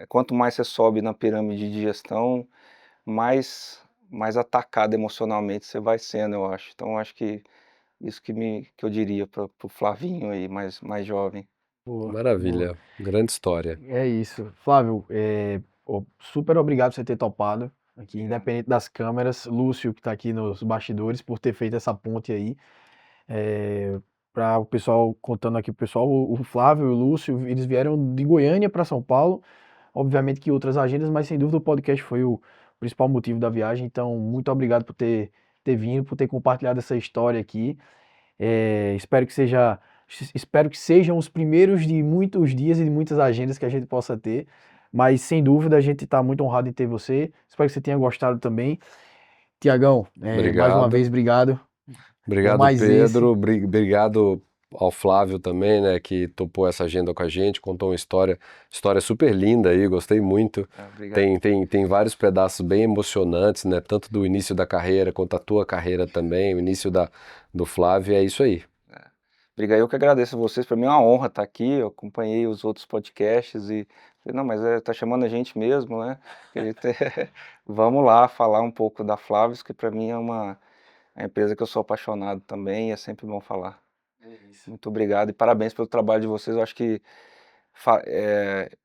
quanto mais você sobe na pirâmide de gestão, mais atacado emocionalmente você vai sendo, eu acho. Então, acho que isso que eu diria para o Flavinho aí, mais jovem. Boa, boa. Maravilha, grande história. É isso. Flávio, super obrigado por você ter topado aqui, independente das câmeras. Lúcio, que está aqui nos bastidores, por ter feito essa ponte aí. Para o pessoal, contando aqui pro pessoal, o Flávio e o Lúcio, eles vieram de Goiânia para São Paulo. Obviamente que outras agendas, mas sem dúvida o podcast foi o principal motivo da viagem. Então, muito obrigado por ter vindo, por ter compartilhado essa história aqui. Espero que sejam os primeiros de muitos dias e de muitas agendas que a gente possa ter. Mas sem dúvida a gente está muito honrado em ter você. Espero que você tenha gostado também. Tiagão, mais uma Obrigado. vez, obrigado por Obrigado, mais esse. Pedro. Obrigado ao Flávio também, né, que topou essa agenda com a gente, contou uma história super linda aí, gostei muito. Obrigado. Tem vários pedaços bem emocionantes, né, tanto do início da carreira quanto a tua carreira também, o início do Flávio, é isso aí. Obrigado, eu que agradeço a vocês. Para mim é uma honra estar aqui. Eu acompanhei os outros podcasts e falei, não, mas tá chamando a gente mesmo, né? Que a gente- Vamos lá falar um pouco da Flavius, que para mim é uma empresa que eu sou apaixonado também e é sempre bom falar. É isso. Muito obrigado e parabéns pelo trabalho de vocês. Eu acho que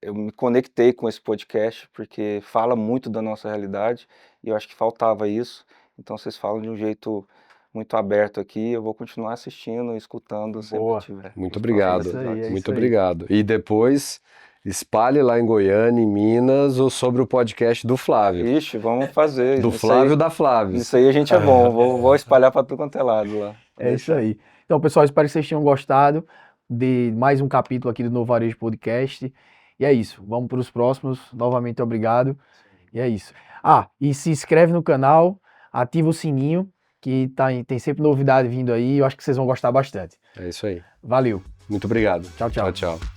eu me conectei com esse podcast porque fala muito da nossa realidade e eu acho que faltava isso. Então vocês falam de um jeito muito aberto aqui, eu vou continuar assistindo, escutando sempre Boa. que tiver. Muito os obrigado. próximos É isso aí, episódios. é Muito isso aí. obrigado. E depois espalhe lá em Goiânia, em Minas, ou sobre o podcast do Flávio. Ixi, vamos fazer. Do Isso Flávio aí, da Flávio. isso aí a gente é bom, vou espalhar para tudo quanto é lado lá. É isso aí. Então, pessoal, espero que vocês tenham gostado de mais um capítulo aqui do Novo Varejo Podcast. E é isso. Vamos para os próximos. Novamente, obrigado. E é isso. E se inscreve no canal, ativa o sininho, que tem sempre novidade vindo aí. Eu acho que vocês vão gostar bastante. É isso aí. Valeu. Muito obrigado. Tchau, tchau. Tchau, tchau.